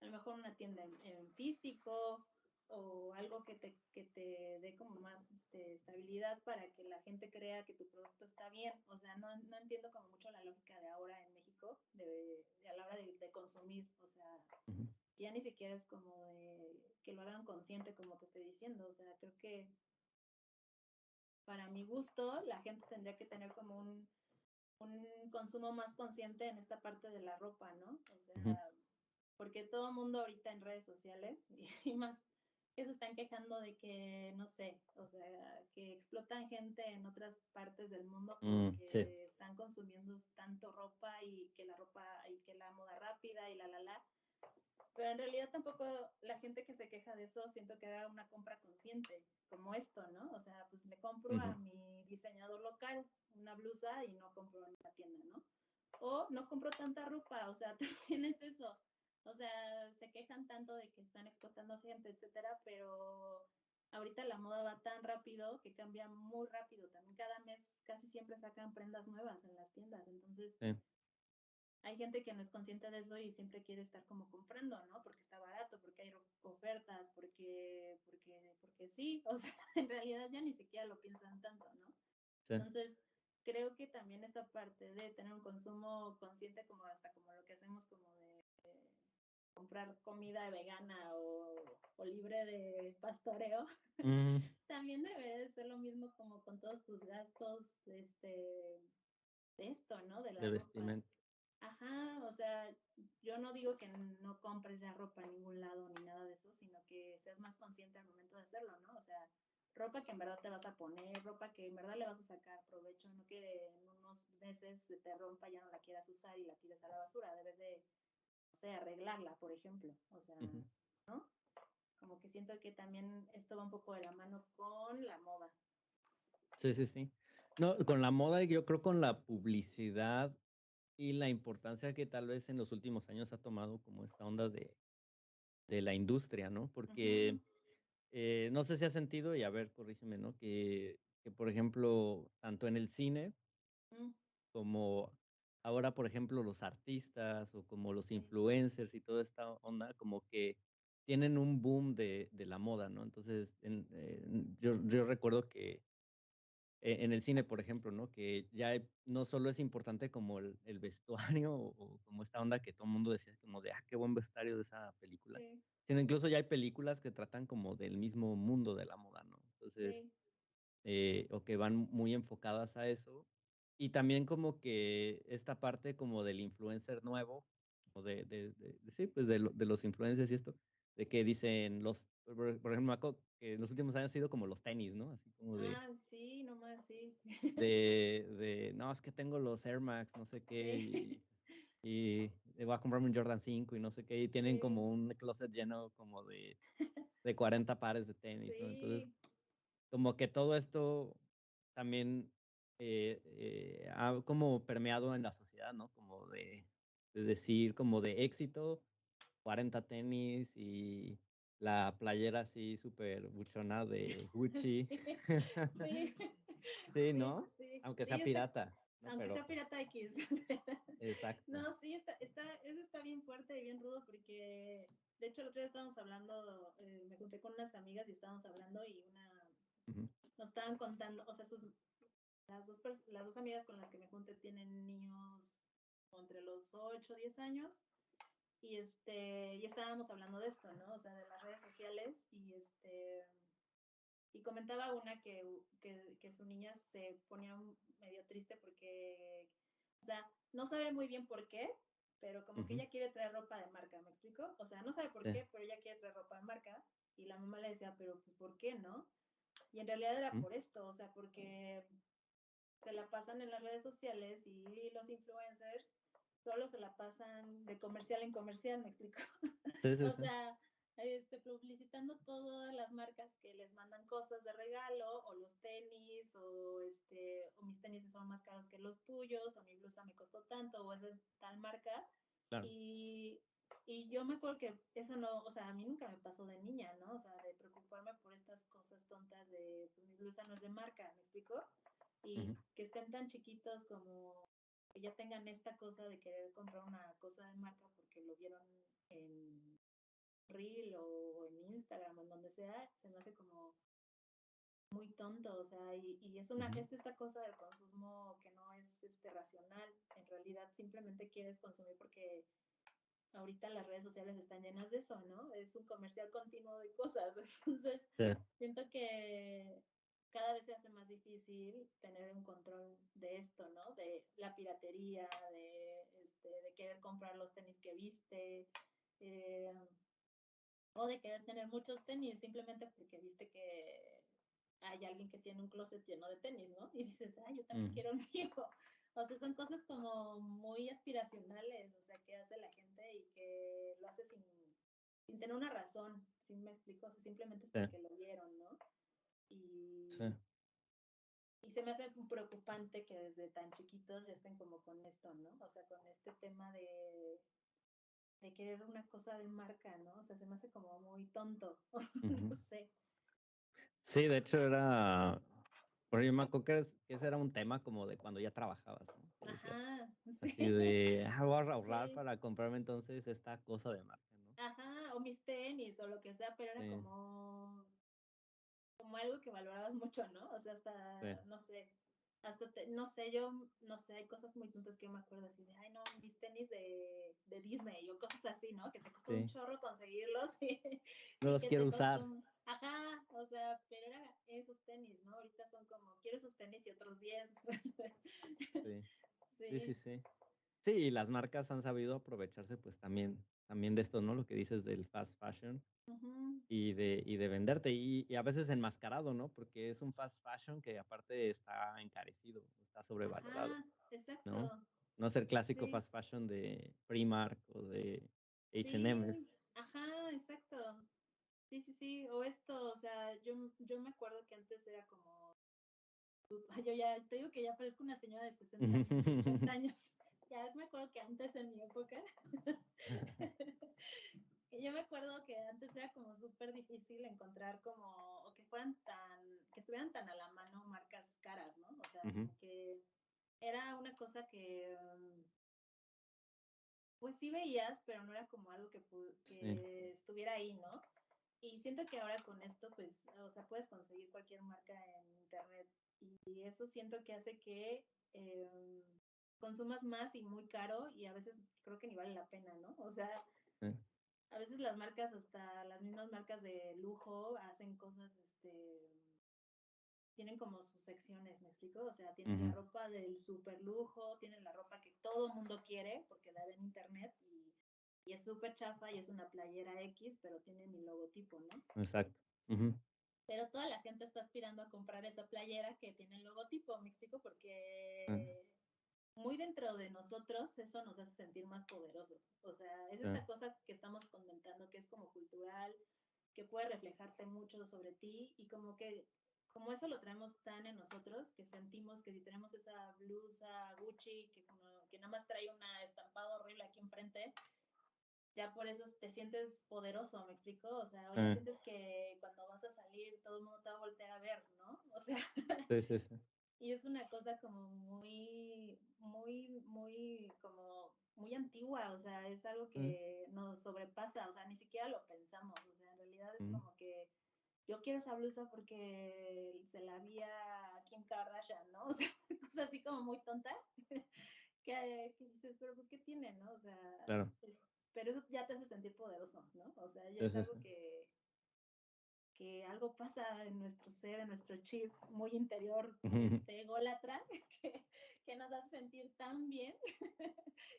a lo mejor una tienda en físico o algo que te dé como más estabilidad para que la gente crea que tu producto está bien. O sea, no entiendo como mucho la lógica de ahora en México de a la hora de consumir. O sea, ujú, ya ni siquiera es como de que lo hagan consciente como te estoy diciendo. O sea, creo que para mi gusto la gente tendría que tener como un consumo más consciente en esta parte de la ropa, ¿no? O ujú, sea, porque todo el mundo ahorita en redes sociales y más que se están quejando de que, no sé, o sea, que explotan gente en otras partes del mundo sí, porque están consumiendo tanto ropa y que la ropa y que la moda rápida y la. Pero en realidad tampoco la gente que se queja de eso siento que haga una compra consciente, como esto, ¿no? O sea, pues me compro a ujú, mi diseñador local una blusa y no compro en una tienda, ¿no? O no compro tanta ropa, o sea, también es eso. O sea, se quejan tanto de que están explotando gente, etcétera, pero ahorita la moda va tan rápido que cambia muy rápido. También cada mes casi siempre sacan prendas nuevas en las tiendas. Entonces, sí, hay gente que no es consciente de eso y siempre quiere estar como comprando, ¿no? Porque está barato, porque hay ofertas, porque sí. O sea, en realidad ya ni siquiera lo piensan tanto, ¿no? sí, Entonces, creo que también esta parte de tener un consumo consciente, como hasta como lo que hacemos, como de comprar comida vegana o libre de pastoreo, mm, también debe de ser lo mismo como con todos tus gastos de esto, ¿no? De la de ropa. vestimenta, Ajá, o sea, yo no digo que no compres ya ropa en ningún lado ni nada de eso, sino que seas más consciente al momento de hacerlo, ¿no? O sea, ropa que en verdad te vas a poner, ropa que en verdad le vas a sacar provecho, no que en unos meses se te rompa, ya no la quieras usar y la tires a la basura, debes de, no sé, arreglarla, por ejemplo. O sea, ujú. ¿no? Como que siento que también esto va un poco de la mano con la moda. Sí, sí, sí. No, con la moda, y yo creo con la publicidad y la importancia que tal vez en los últimos años ha tomado como esta onda de la industria, ¿no? Porque Ujú, no sé si has sentido, y a ver, corrígeme, ¿no? Que, por ejemplo, tanto en el cine Mm, como ahora, por ejemplo, los artistas o como los sí, influencers y toda esta onda, como que tienen un boom de la moda, ¿no? Entonces, yo recuerdo que en el cine, por ejemplo, ¿no? Que ya no solo es importante como el vestuario o como esta onda que todo el mundo decía como de, qué buen vestuario de esa película, sí, sino incluso ya hay películas que tratan como del mismo mundo de la moda, ¿no? Entonces, sí, o que van muy enfocadas a eso. Y también como que esta parte como del influencer nuevo, o sí, pues de los influencers y esto, de que dicen por ejemplo, me acuerdo que en los últimos años ha sido como los tenis, ¿no? Así como sí, nomás, sí. no, es que tengo los Air Max, no sé qué, Sí, y voy a comprarme un Jordan 5 y no sé qué, y tienen sí, como un closet lleno como de 40 pares de tenis, ¿no? Entonces, sí, como que todo esto también ha como permeado en la sociedad, ¿no? Como de decir, como de éxito, 40 tenis y la playera así súper buchona de Gucci. sí, sí, Sí, sí, ¿no? sí, Aunque sí, sea está, pirata, ¿no? aunque Pero sea Pirata X. exacto. No, sí, eso está bien fuerte y bien rudo porque, de hecho, el otro día estábamos hablando, me junté con unas amigas y estábamos hablando y Ujú, nos estaban contando, o sea, las dos amigas con las que me junté tienen niños entre los 8 o 10 años y estábamos hablando de esto, ¿no? O sea, de las redes sociales y comentaba una que su niña se ponía medio triste porque, o sea, no sabe muy bien por qué, pero como que ujú, ella quiere traer ropa de marca, ¿me explico? O sea, no sabe por sí, qué, pero ella quiere traer ropa de marca y la mamá le decía, pero pues, ¿por qué no? Y en realidad era ujú, por esto, o sea, porque se la pasan en las redes sociales y los influencers solo se la pasan de comercial en comercial, ¿me explico? sí, sí, O sí, sea, publicitando todas las marcas que les mandan cosas de regalo, o los tenis, o mis tenis son más caros que los tuyos, o mi blusa me costó tanto, o es de tal marca. claro. Y, y yo me acuerdo que eso no, o sea, a mí nunca me pasó de niña, ¿no? O sea, de preocuparme por estas cosas tontas de, pues mi blusa no es de marca, ¿me explico? Y Ujú, que estén tan chiquitos como que ya tengan esta cosa de querer comprar una cosa de marca porque lo vieron en Reel o en Instagram o en donde sea, se me hace como muy tonto, o sea, y ujú, es esta cosa del consumo que no es racional, en realidad simplemente quieres consumir porque ahorita las redes sociales están llenas de eso, ¿no? Es un comercial continuo de cosas, entonces sí, siento que cada vez se hace más difícil tener un control de esto, ¿no? De la piratería, de querer comprar los tenis que viste, eh, o de querer tener muchos tenis simplemente porque viste que hay alguien que tiene un closet lleno de tenis, ¿no? Y dices, yo también ujú, quiero un mío. O sea, son cosas como muy aspiracionales, o sea, que hace la gente y que lo hace sin tener una razón, ¿sí me explico? O sea, simplemente es sí, porque lo vieron, ¿no? sí, Y se me hace preocupante que desde tan chiquitos ya estén como con esto, ¿no? O sea, con este tema de querer una cosa de marca, ¿no? O sea, se me hace como muy tonto, no ujú. sé. Sí, de hecho pero yo me acuerdo que ese era un tema como de cuando ya trabajabas, ¿no? Que decías Ajá, así sí, voy a ahorrar sí, para comprarme entonces esta cosa de marca, ¿no? ajá, o mis tenis o lo que sea, pero era Sí, como algo que valorabas mucho, ¿no? O sea, sí, hasta, no sé, no sé, yo, no sé, hay cosas muy tontas que yo me acuerdo así de, ay, no, mis tenis de Disney o cosas así, ¿no? Que te costó un sí. chorro conseguirlos No y los que quiero te costó, usar. ajá, o sea, pero era esos tenis, ¿no? Ahorita son como, quiero esos tenis y otros 10. Sí, sí, sí, Sí, sí. Sí, y las marcas han sabido aprovecharse, pues, también de esto, ¿no? Lo que dices del fast fashion ujú, y de venderte, y a veces enmascarado, ¿no? Porque es un fast fashion que aparte está encarecido, está sobrevalorado, ajá, ¿no? exacto, No es el clásico sí. fast fashion de Primark o de H&M, Sí, ajá, exacto. Sí, sí, sí. O esto, o sea, yo me acuerdo que antes era como, yo ya te digo que ya parezco una señora de 60 años, 80 años. Ya me acuerdo que antes en mi época Y yo me acuerdo que antes era como súper difícil encontrar como, o que fueran que estuvieran tan a la mano marcas caras, ¿no? O sea, Ujú, como que era una cosa que, pues sí veías, pero no era como algo sí, que estuviera ahí, ¿no? Y siento que ahora con esto, pues, o sea, puedes conseguir cualquier marca en internet y eso siento que hace que consumas más y muy caro y a veces creo que ni vale la pena, ¿no? O sea, sí, a veces las marcas, hasta las mismas marcas de lujo, hacen cosas, tienen como sus secciones, ¿me explico? O sea, tienen la ujú, ropa del super lujo, tienen la ropa que todo mundo quiere porque la ve en internet y es súper chafa y es una playera X, pero tiene mi logotipo, ¿no? exacto. Ujú, Pero toda la gente está aspirando a comprar esa playera que tiene el logotipo, ¿me explico? ah, Porque muy dentro de nosotros eso nos hace sentir más poderosos. O sea, es ah, esta cosa que estamos comentando que es como cultural, que puede reflejarte mucho sobre ti y como eso lo traemos tan en nosotros que sentimos que si tenemos esa blusa Gucci que nada más trae una estampada horrible aquí enfrente, ya por eso te sientes poderoso, ¿me explico? O sea, o ya ah, sientes que cuando vas a salir todo el mundo te va a voltear a ver, ¿no? O sea, sí, sí, sí. y es una cosa como muy, como muy antigua, o sea, es algo Mm, que nos sobrepasa, o sea, ni siquiera lo pensamos, o sea, en realidad es mm, como que yo quiero esa blusa porque se la vi a Kim Kardashian, ¿no? O sea, cosa así como muy tonta, que dices, pero pues, ¿qué tiene, no? O sea, claro, pero eso ya te hace sentir poderoso, ¿no? O sea, ya sí, es sí, sí. algo que algo pasa en nuestro ser, en nuestro chip muy interior, ególatra, que nos hace sentir tan bien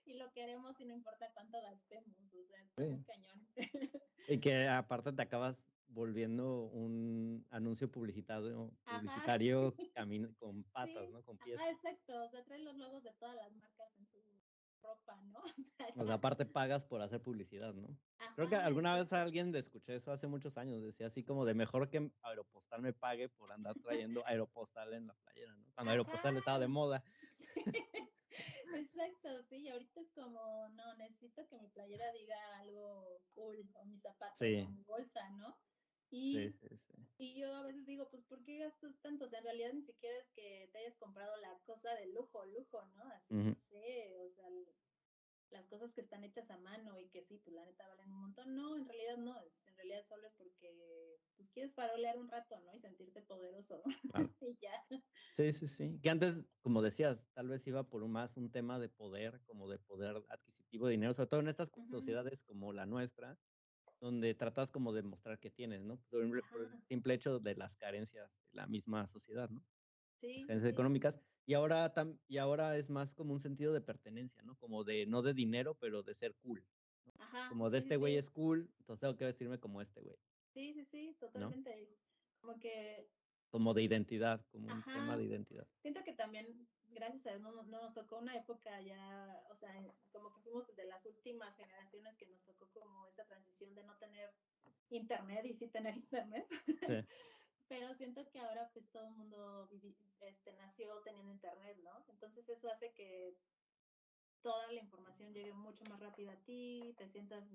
y lo queremos y no importa cuánto gastemos, o sea, está muy Sí. cañón. Y que aparte te acabas volviendo un anuncio Ajá, publicitario con patas, sí, ¿no? Con pies. ajá, exacto, o sea, trae los logos de todas las marcas en tu ropa, ¿no? O sea, O sea, ya, aparte pagas por hacer publicidad, ¿no? Creo que ajá, alguna vez exacto. alguien le escuché eso hace muchos años, decía así como de mejor que Aeropostal me pague por andar trayendo Aeropostal en la playera, ¿no? Cuando Ajá, Aeropostal estaba de moda. sí, exacto, sí, y ahorita es como, no, necesito que mi playera diga algo cool, o mis zapatos, o Sí, mi bolsa, ¿no? sí, Y, sí, sí. y yo a veces digo, pues, ¿por qué gastas tanto? O sea, en realidad ni siquiera es que te hayas comprado la cosa de lujo, lujo, ¿no? Así, no Ujú, sé, o sea, las cosas que están hechas a mano y que sí, pues la neta valen un montón. No, en realidad no, en realidad solo es porque, pues, quieres farolear un rato, ¿no? Y sentirte poderoso. claro. Y ya. Sí, sí, sí. Que antes, como decías, tal vez iba por más un tema de poder, como de poder adquisitivo de dinero, sobre todo en estas Ujú, sociedades como la nuestra, donde tratas como de mostrar que tienes, ¿no? Por el ajá, simple hecho de las carencias de la misma sociedad, ¿no? Las sí, sí, carencias sí. económicas. Y ahora es más como un sentido de pertenencia, ¿no? Como de, no de dinero, pero de ser cool. Ajá, Como de sí, sí, este güey sí. es cool, entonces tengo que vestirme como este güey, Sí, sí, sí, ¿no? totalmente. Como que, Como de identidad, como un tema ajá, de identidad. siento que también, gracias a Dios, no nos tocó una época ya, o sea, como que fuimos de las últimas generaciones que nos tocó como esta transición de no tener internet y sí tener internet. Sí. Pero siento que ahora pues todo el mundo nació teniendo internet, ¿no? Entonces eso hace que toda la información llegue mucho más rápido a ti, te sientas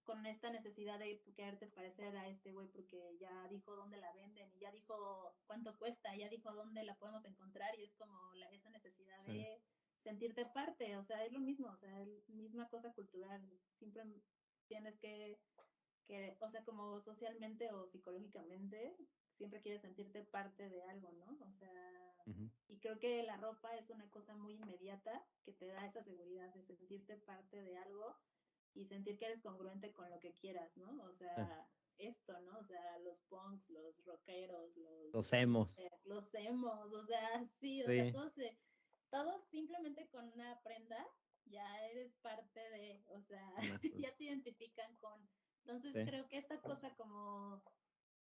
con esta necesidad de quererte parecer a este güey porque ya dijo dónde la venden y ya dijo cuánto cuesta, ya dijo dónde la podemos encontrar y es como esa necesidad Sí. de sentirte parte, o sea, es lo mismo, o sea, es misma cosa cultural, siempre tienes o sea, como socialmente o psicológicamente, siempre quieres sentirte parte de algo, ¿no? O sea, Ujú. y creo que la ropa es una cosa muy inmediata que te da esa seguridad de sentirte parte de algo y sentir que eres congruente con lo que quieras, ¿no? O Sí. sea, esto, ¿no? O sea, los punks, los rockeros, Los emos. los emos, o sea, sí, o sea, Sí. todos simplemente con una prenda ya eres parte de, o sea, Una cosa. ya te identifican con. Entonces Sí. creo que esta cosa como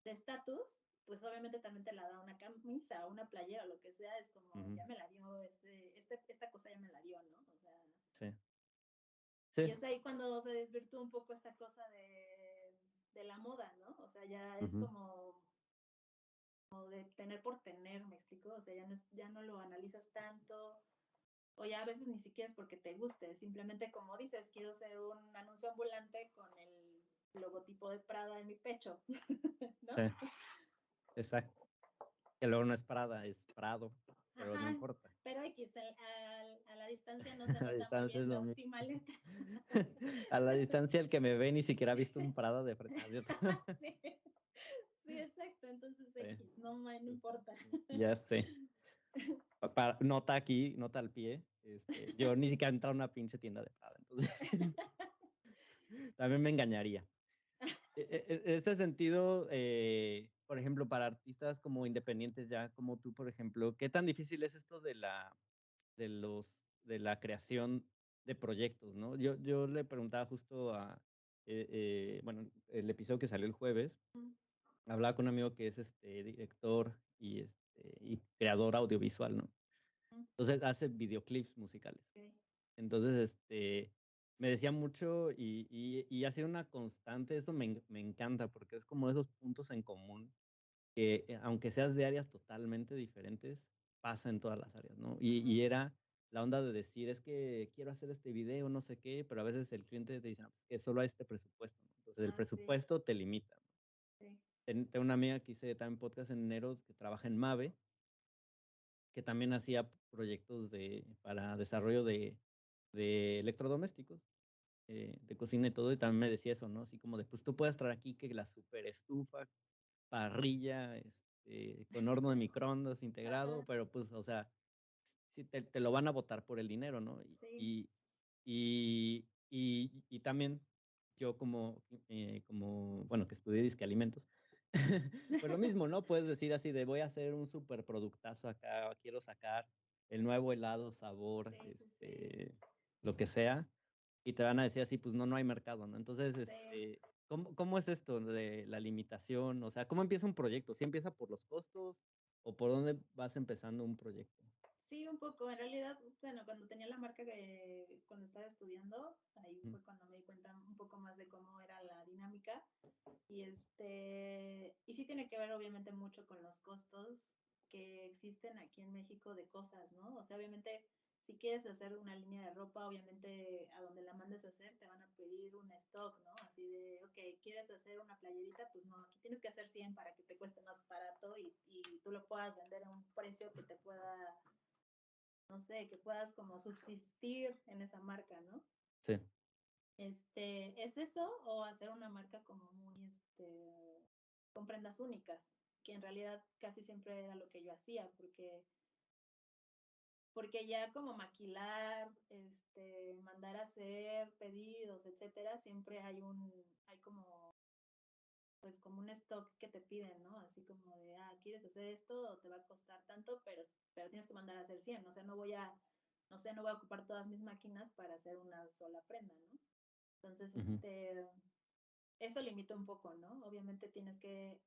de estatus, pues obviamente también te la da una camisa, una playera, lo que sea, es como, Ujú. ya me la dio, esta cosa ya me la dio, ¿no? O sea, Sí. y Sí. es ahí cuando se desvirtúa un poco esta cosa de la moda, ¿no? O sea, ya es Ujú. como de tener por tener, ¿me explico? O sea, ya no lo analizas tanto, o ya a veces ni siquiera es porque te guste, simplemente como dices, quiero ser un anuncio ambulante con el logotipo de Prada en mi pecho, ¿no? Sí, exacto. Que luego no es Prada, es Prado, pero no Ajá, importa. pero X, a la distancia no se A la nota muy distancia es bien la lo mismo. última letra. A la distancia el que me ve ni siquiera ha visto un Prada de frente, ¿no es cierto? Sí, sí, exacto, entonces Sí, X, no, no es- importa. ya sé. Nota aquí, nota al pie. Yo ni siquiera he entrado a una pinche tienda de Prada, entonces también me engañaría. En este sentido, por ejemplo, para artistas como independientes ya como tú, por ejemplo, ¿qué tan difícil es esto de los de la creación de proyectos, no? Yo le preguntaba justo bueno, el episodio que salió el jueves, hablaba con un amigo que es, director y creador audiovisual, ¿no? Entonces, hace videoclips musicales. Okay. Entonces, me decía mucho y ha sido una constante, esto me encanta, porque es como esos puntos en común que, aunque seas de áreas totalmente diferentes, pasa en todas las áreas, ¿no? Y era la onda de decir: "Es que quiero hacer este video, no sé qué", pero a veces el cliente te dice: "No, pues que solo hay este presupuesto", ¿no? Entonces, el Ah, sí, presupuesto te limita, ¿no? sí. Tengo una amiga que hice también podcast en enero, que trabaja en Mave, que también hacía proyectos para desarrollo de electrodomésticos, de cocina y todo, y también me decía eso, ¿no? Así como de, pues tú puedes traer aquí que la super estufa, parrilla, con horno de microondas integrado, Ajá, pero pues, o sea, sí te lo van a botar por el dinero, ¿no? sí, Y también yo bueno, que estudié disque alimentos, pues lo mismo, ¿no? Puedes decir así de voy a hacer un superproductazo acá, quiero sacar el nuevo helado, sabor, sí, sí, sí, lo que sea, y te van a decir así, pues no hay mercado, ¿no? Entonces, sí. ¿cómo es esto de la limitación? O sea, ¿cómo empieza un proyecto? ¿Sí empieza por los costos o por dónde vas empezando un proyecto? Sí, un poco. En realidad, bueno, cuando tenía la marca cuando estaba estudiando, ahí Mm, fue cuando me di cuenta un poco más de cómo era la dinámica. Y sí tiene que ver obviamente mucho con los costos que existen aquí en México de cosas, ¿no? O sea, obviamente, si quieres hacer una línea de ropa, obviamente a donde la mandes a hacer te van a pedir un stock, ¿no? Así de, ok, ¿quieres hacer una playerita? Pues no, aquí tienes que hacer 100 para que te cueste más barato y tú lo puedas vender a un precio que te pueda, no sé, que puedas como subsistir en esa marca, ¿no? sí, ¿Es eso o hacer una marca como muy, con prendas únicas? Que en realidad casi siempre era lo que yo hacía, porque ya como maquilar, mandar a hacer pedidos, etcétera, siempre hay como, pues como un stock que te piden, ¿no? Así como de, ¿quieres hacer esto? O te va a costar tanto, pero tienes que mandar a hacer 100, o sea, no sé, no voy a ocupar todas mis máquinas para hacer una sola prenda, ¿no? Entonces, ujú, eso limita un poco, ¿no? Obviamente tienes que,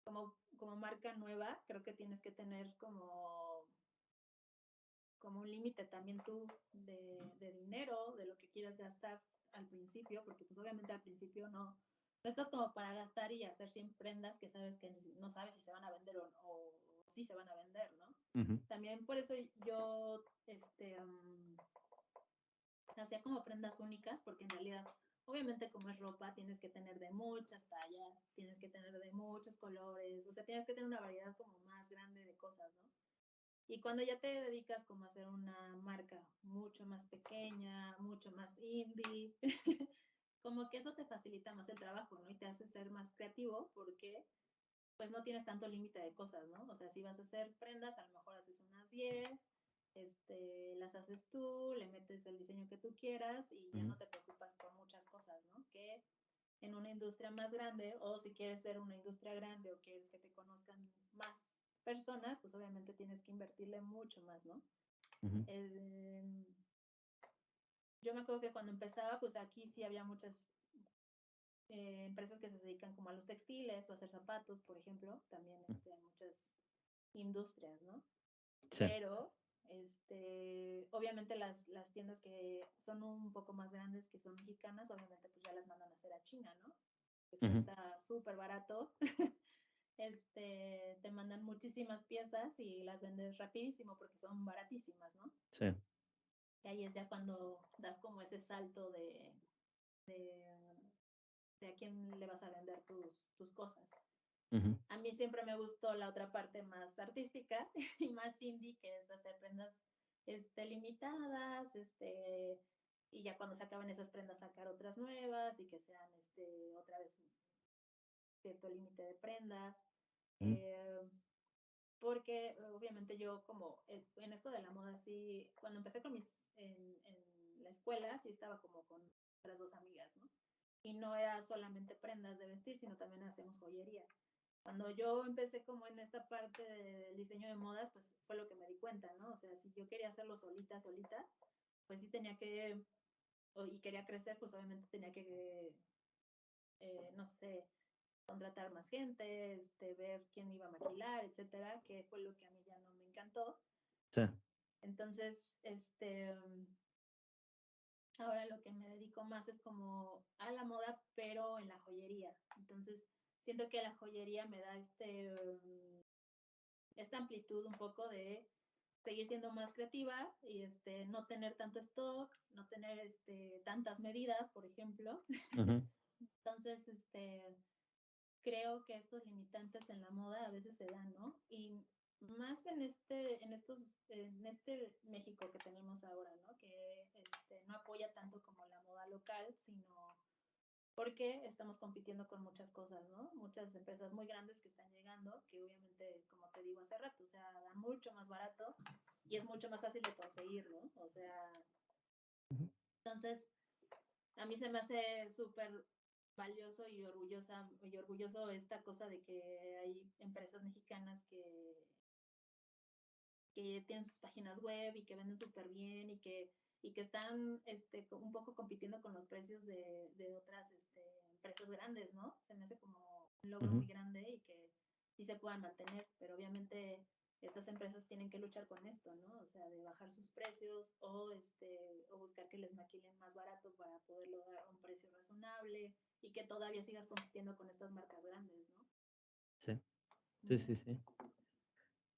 como marca nueva, creo que tienes que tener como un límite también tú de dinero, de lo que quieras gastar al principio, porque pues obviamente al principio no estás como para gastar y hacer 100 prendas que sabes que no sabes si se van a vender o si se van a vender, ¿no? ujú, También por eso yo hacía como prendas únicas, porque en realidad, obviamente como es ropa, tienes que tener de muchas tallas, tienes que tener de muchos colores, o sea, tienes que tener una variedad como más grande de cosas, ¿no? Y cuando ya te dedicas como a hacer una marca mucho más pequeña, mucho más indie, como que eso te facilita más el trabajo, ¿no? Y te hace ser más creativo porque pues no tienes tanto límite de cosas, ¿no? O sea, si vas a hacer prendas, a lo mejor haces unas 10, las haces tú, le metes el diseño que tú quieras y ya ujú, no te preocupas por muchas cosas, ¿no? Que en una industria más grande o si quieres ser una industria grande o quieres que te conozcan más personas, pues obviamente tienes que invertirle mucho más, ¿no? ujú, Eh, yo me acuerdo que cuando empezaba, pues aquí sí había muchas empresas que se dedican como a los textiles o a hacer zapatos, por ejemplo, también ujú. hay muchas industrias, ¿no? Sí, Pero, obviamente las tiendas que son un poco más grandes, que son mexicanas, obviamente pues ya las mandan a hacer a China, ¿no? Les ujú, cuesta súper barato, te mandan muchísimas piezas y las vendes rapidísimo porque son baratísimas, ¿no? sí, Y ahí es ya cuando das como ese salto de a quién le vas a vender tus cosas. Ujú. A mí siempre me gustó la otra parte más artística y más indie, que es hacer prendas limitadas, y ya cuando se acaban esas prendas sacar otras nuevas y que sean otra vez un cierto límite de prendas. Ujú. Porque obviamente yo como en esto de la moda, sí, cuando empecé en la escuela, sí estaba como con otras dos amigas, ¿no? Y no era solamente prendas de vestir, sino también hacemos joyería. Cuando yo empecé como en esta parte del diseño de modas, pues fue lo que me di cuenta, ¿no? O sea, si yo quería hacerlo solita, pues sí tenía que, y quería crecer, pues obviamente tenía que, no sé, contratar más gente, ver quién iba a maquilar, etcétera, que fue lo que a mí ya no me encantó. Sí. Entonces, ahora lo que me dedico más es como a la moda, pero en la joyería. Entonces, siento que la joyería me da esta amplitud un poco de seguir siendo más creativa y no tener tanto stock, no tener tantas medidas, por ejemplo. Ujú. Entonces, creo que estos limitantes en la moda a veces se dan, ¿no? Y más en este México que tenemos ahora, ¿no? Que no apoya tanto como la moda local, sino porque estamos compitiendo con muchas cosas, ¿no? Muchas empresas muy grandes que están llegando, que obviamente, como te digo hace rato, o sea, dan mucho más barato y es mucho más fácil de conseguir, ¿no? O sea, entonces, a mí se me hace súper valioso y orgulloso esta cosa de que hay empresas mexicanas que tienen sus páginas web y que venden súper bien y que están un poco compitiendo con los precios de otras empresas grandes, ¿no? Se me hace como un logro Ujú. muy grande y que sí se puedan mantener, pero obviamente estas empresas tienen que luchar con esto, ¿no? O sea, de bajar sus precios o buscar que les maquilen más barato para poderlo dar a un precio razonable y que todavía sigas compitiendo con estas marcas grandes, ¿no? Sí, sí, sí, Uh-huh. sí.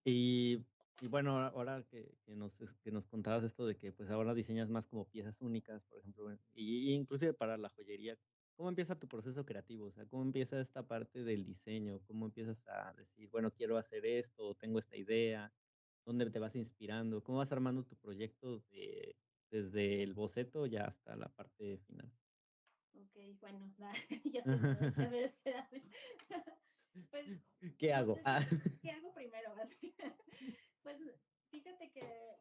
Y, y bueno, ahora que nos contabas esto de que pues ahora diseñas más como piezas únicas, por ejemplo, y inclusive para la joyería, ¿cómo empieza tu proceso creativo? O sea, ¿cómo empieza esta parte del diseño? ¿Cómo empiezas a decir, bueno, quiero hacer esto, o tengo esta idea? ¿Dónde te vas inspirando? ¿Cómo vas armando tu proyecto desde el boceto ya hasta la parte final? Ok, bueno, ya sé, a ver, espérame. Pues ¿Qué no hago? sé Ah. si, ¿qué hago primero? Así. Pues fíjate que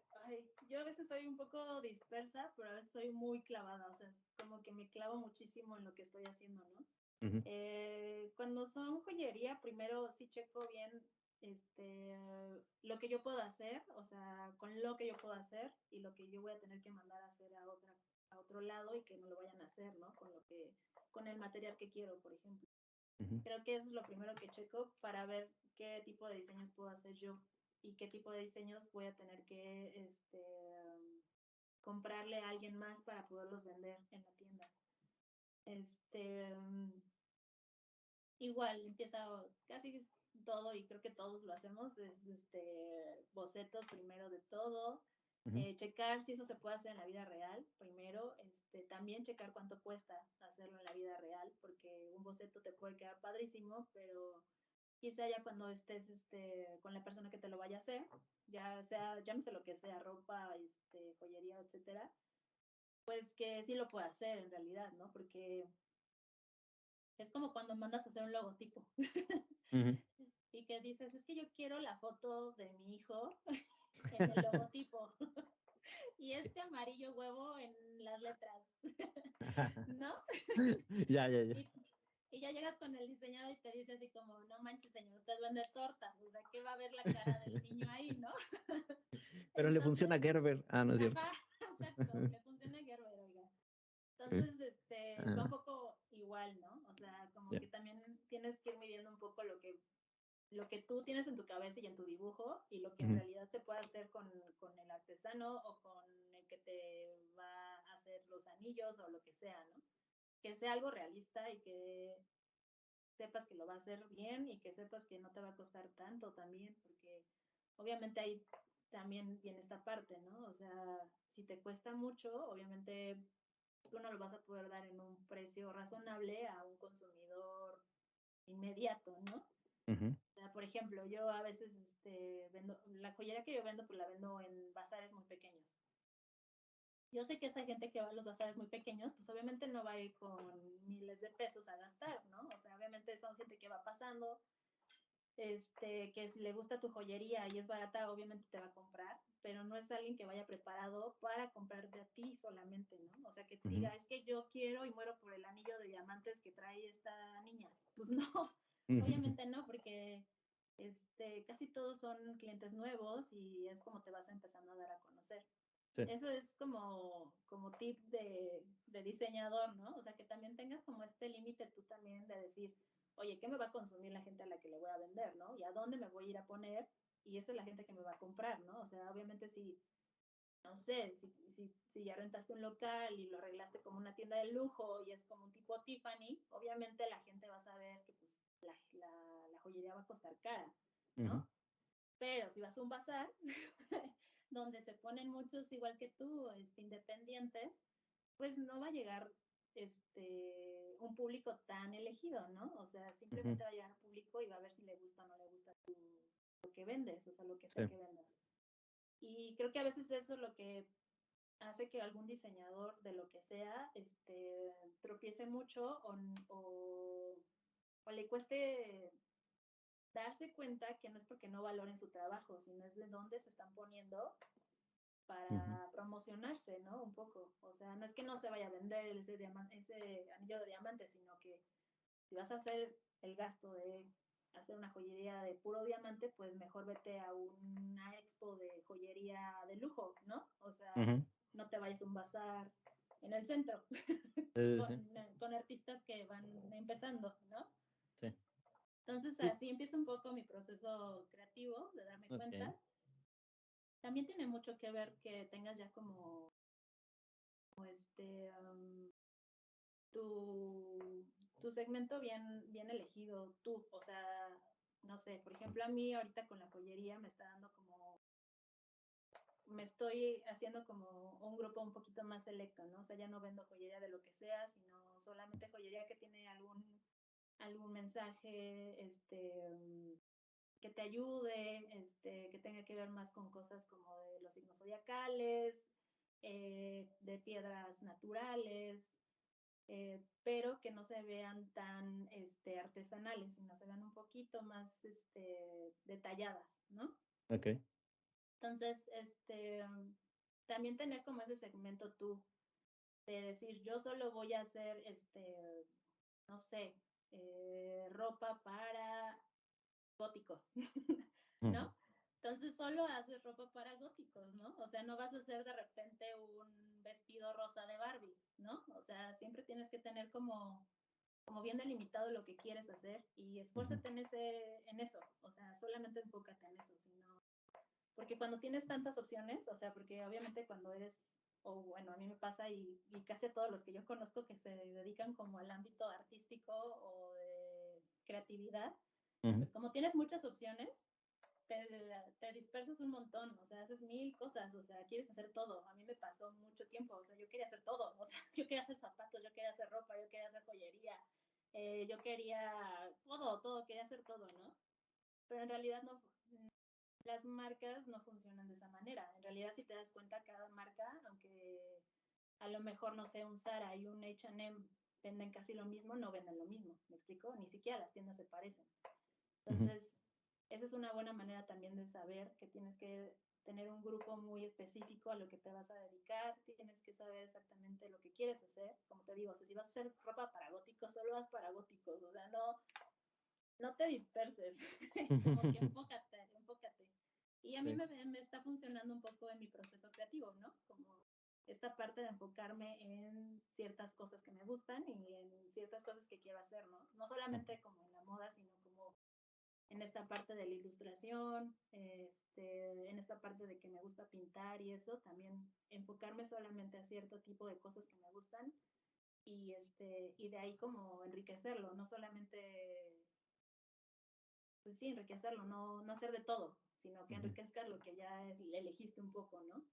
yo a veces soy un poco dispersa, pero a veces soy muy clavada, o sea, es como que me clavo muchísimo en lo que estoy haciendo, ¿no? Ujú. Cuando son joyería, primero sí checo bien lo que yo puedo hacer, o sea, con lo que yo puedo hacer y lo que yo voy a tener que mandar a hacer a otro lado y que no lo vayan a hacer, ¿no? Con el material que quiero, por ejemplo. Ujú. Creo que eso es lo primero que checo para ver qué tipo de diseños puedo hacer yo y qué tipo de diseños voy a tener que comprarle a alguien más para poderlos vender en la tienda. Este, Igual empieza casi todo y creo que todos lo hacemos, es bocetos primero de todo, Ujú. checar si eso se puede hacer en la vida real primero, también checar cuánto cuesta hacerlo en la vida real, porque un boceto te puede quedar padrísimo, pero quizá ya cuando estés con la persona que te lo vaya a hacer, ya sea, llámese lo que sea, ropa, joyería, etcétera, pues que sí lo pueda hacer en realidad, ¿no? Porque es como cuando mandas a hacer un logotipo Ujú. y que dices, es que yo quiero la foto de mi hijo en el logotipo y este amarillo huevo en las letras, ¿no? Ya, ya, ya. Y, y ya llegas con el diseñador y te dice así como, no manches señor, usted vende tortas, o sea, ¿qué va a ver la cara del niño ahí, no? Pero le funciona Entonces, a Gerber. Ah, no es cierto. ajá, exacto, le funciona a Gerber, oiga. Entonces, va un Ah, poco igual, ¿no? O sea, como ya. que también tienes que ir midiendo un poco lo que tú tienes en tu cabeza y en tu dibujo y lo que en Ujú. realidad se puede hacer con el artesano o con el que te va a hacer los anillos o lo que sea, ¿no? Que sea algo realista y que sepas que lo va a hacer bien y que sepas que no te va a costar tanto también, porque obviamente ahí también viene esta parte, ¿no? O sea, si te cuesta mucho, obviamente tú no lo vas a poder dar en un precio razonable a un consumidor inmediato, ¿no? Ujú, O sea, por ejemplo, yo a veces vendo, la joyería que yo vendo, pues la vendo en bazares muy pequeños. Yo sé que esa gente que va a los bazares muy pequeños, pues obviamente no va a ir con miles de pesos a gastar, ¿no? O sea, obviamente son gente que va pasando, que si le gusta tu joyería y es barata, obviamente te va a comprar, pero no es alguien que vaya preparado para comprarte a ti solamente, ¿no? O sea, que te ujú, diga, es que yo quiero y muero por el anillo de diamantes que trae esta niña. Pues no, ujú, obviamente no, porque casi todos son clientes nuevos y es como te vas empezando a dar a conocer. sí, Eso es como tip de diseñador, ¿no? O sea, que también tengas como este límite tú también de decir, oye, ¿qué me va a consumir la gente a la que le voy a vender, ¿no? ¿Y a dónde me voy a ir a poner? Y esa es la gente que me va a comprar, ¿no? O sea, obviamente si, no sé, si ya rentaste un local y lo arreglaste como una tienda de lujo y es como un tipo Tiffany, obviamente la gente va a saber que pues la joyería va a costar cara, ujú, ¿no? Pero si vas a un bazar, donde se ponen muchos igual que tú, independientes, pues no va a llegar un público tan elegido, ¿no? O sea, ujú, simplemente va a llegar un público y va a ver si le gusta o no le gusta lo que vendes, o sea, lo que sea sí, que vendas. Y creo que a veces eso es lo que hace que algún diseñador de lo que sea tropiece mucho o le cueste darse cuenta que no es porque no valoren su trabajo, sino es de dónde se están poniendo ujú, para promocionarse, ¿no? Un poco. O sea, no es que no se vaya a vender ese anillo de diamante, sino que si vas a hacer el gasto de hacer una joyería de puro diamante, pues mejor vete a una expo de joyería de lujo, ¿no? O sea, ujú, no te vayas a un bazar en el centro sí, con, sí, con artistas que van empezando, ¿no? sí, Entonces sí, así empieza un poco mi proceso creativo de darme cuenta. okey, También tiene mucho que ver que tengas ya como tu segmento bien elegido tú. O sea, no sé, por ejemplo, a mí ahorita con la joyería me está dando como, me estoy haciendo como un grupo un poquito más selecto, ¿no? O sea, ya no vendo joyería de lo que sea, sino solamente joyería que tiene algún mensaje, que te ayude, que tenga que ver más con cosas como de los signos zodiacales, de piedras naturales, pero que no se vean tan artesanales, sino se vean un poquito más detalladas, ¿no? okey, Entonces, también tener como ese segmento tú, de decir, yo solo voy a hacer, no sé, ropa para góticos, ujú, ¿no? Entonces solo haces ropa para góticos, ¿no? O sea, no vas a hacer de repente un vestido rosa de Barbie, ¿no? O sea, siempre tienes que tener como bien delimitado lo que quieres hacer y ujú, esfuérzate en eso, o sea, solamente enfócate en eso, sino, porque cuando tienes tantas opciones, o sea, porque obviamente cuando eres, o bueno, a mí me pasa y casi a todos los que yo conozco que se dedican como al ámbito artístico o de creatividad, ujú, pues como tienes muchas opciones, te dispersas un montón, o sea, haces mil cosas, o sea, quieres hacer todo. A mí me pasó mucho tiempo, o sea, yo quería hacer todo, o sea, yo quería hacer zapatos, yo quería hacer ropa, yo quería hacer joyería, yo quería todo, quería hacer todo, ¿no? Pero en realidad no, las marcas no funcionan de esa manera. En realidad, si te das cuenta, cada marca, aunque a lo mejor, no sé, un Zara y un H&M venden casi lo mismo, no venden lo mismo, ¿me explico? Ni siquiera las tiendas se parecen. ujú, Entonces, esa es una buena manera también de saber que tienes que tener un grupo muy específico a lo que te vas a dedicar, tienes que saber exactamente lo que quieres hacer. Como te digo, o sea, si vas a hacer ropa para góticos, solo vas para góticos, o sea, no te disperses, como que enfócate. Y a mí sí, me está funcionando un poco en mi proceso creativo, ¿no? Como esta parte de enfocarme en ciertas cosas que me gustan y en ciertas cosas que quiero hacer, ¿no? No ujú, solamente como en la moda, sino como en esta parte de la ilustración, en esta parte de que me gusta pintar y eso, también enfocarme solamente a cierto tipo de cosas que me gustan y de ahí como enriquecerlo, no solamente, pues sí, enriquecerlo, no hacer de todo, sino que ujú. enriquezca lo que ya elegiste un poco, ¿no?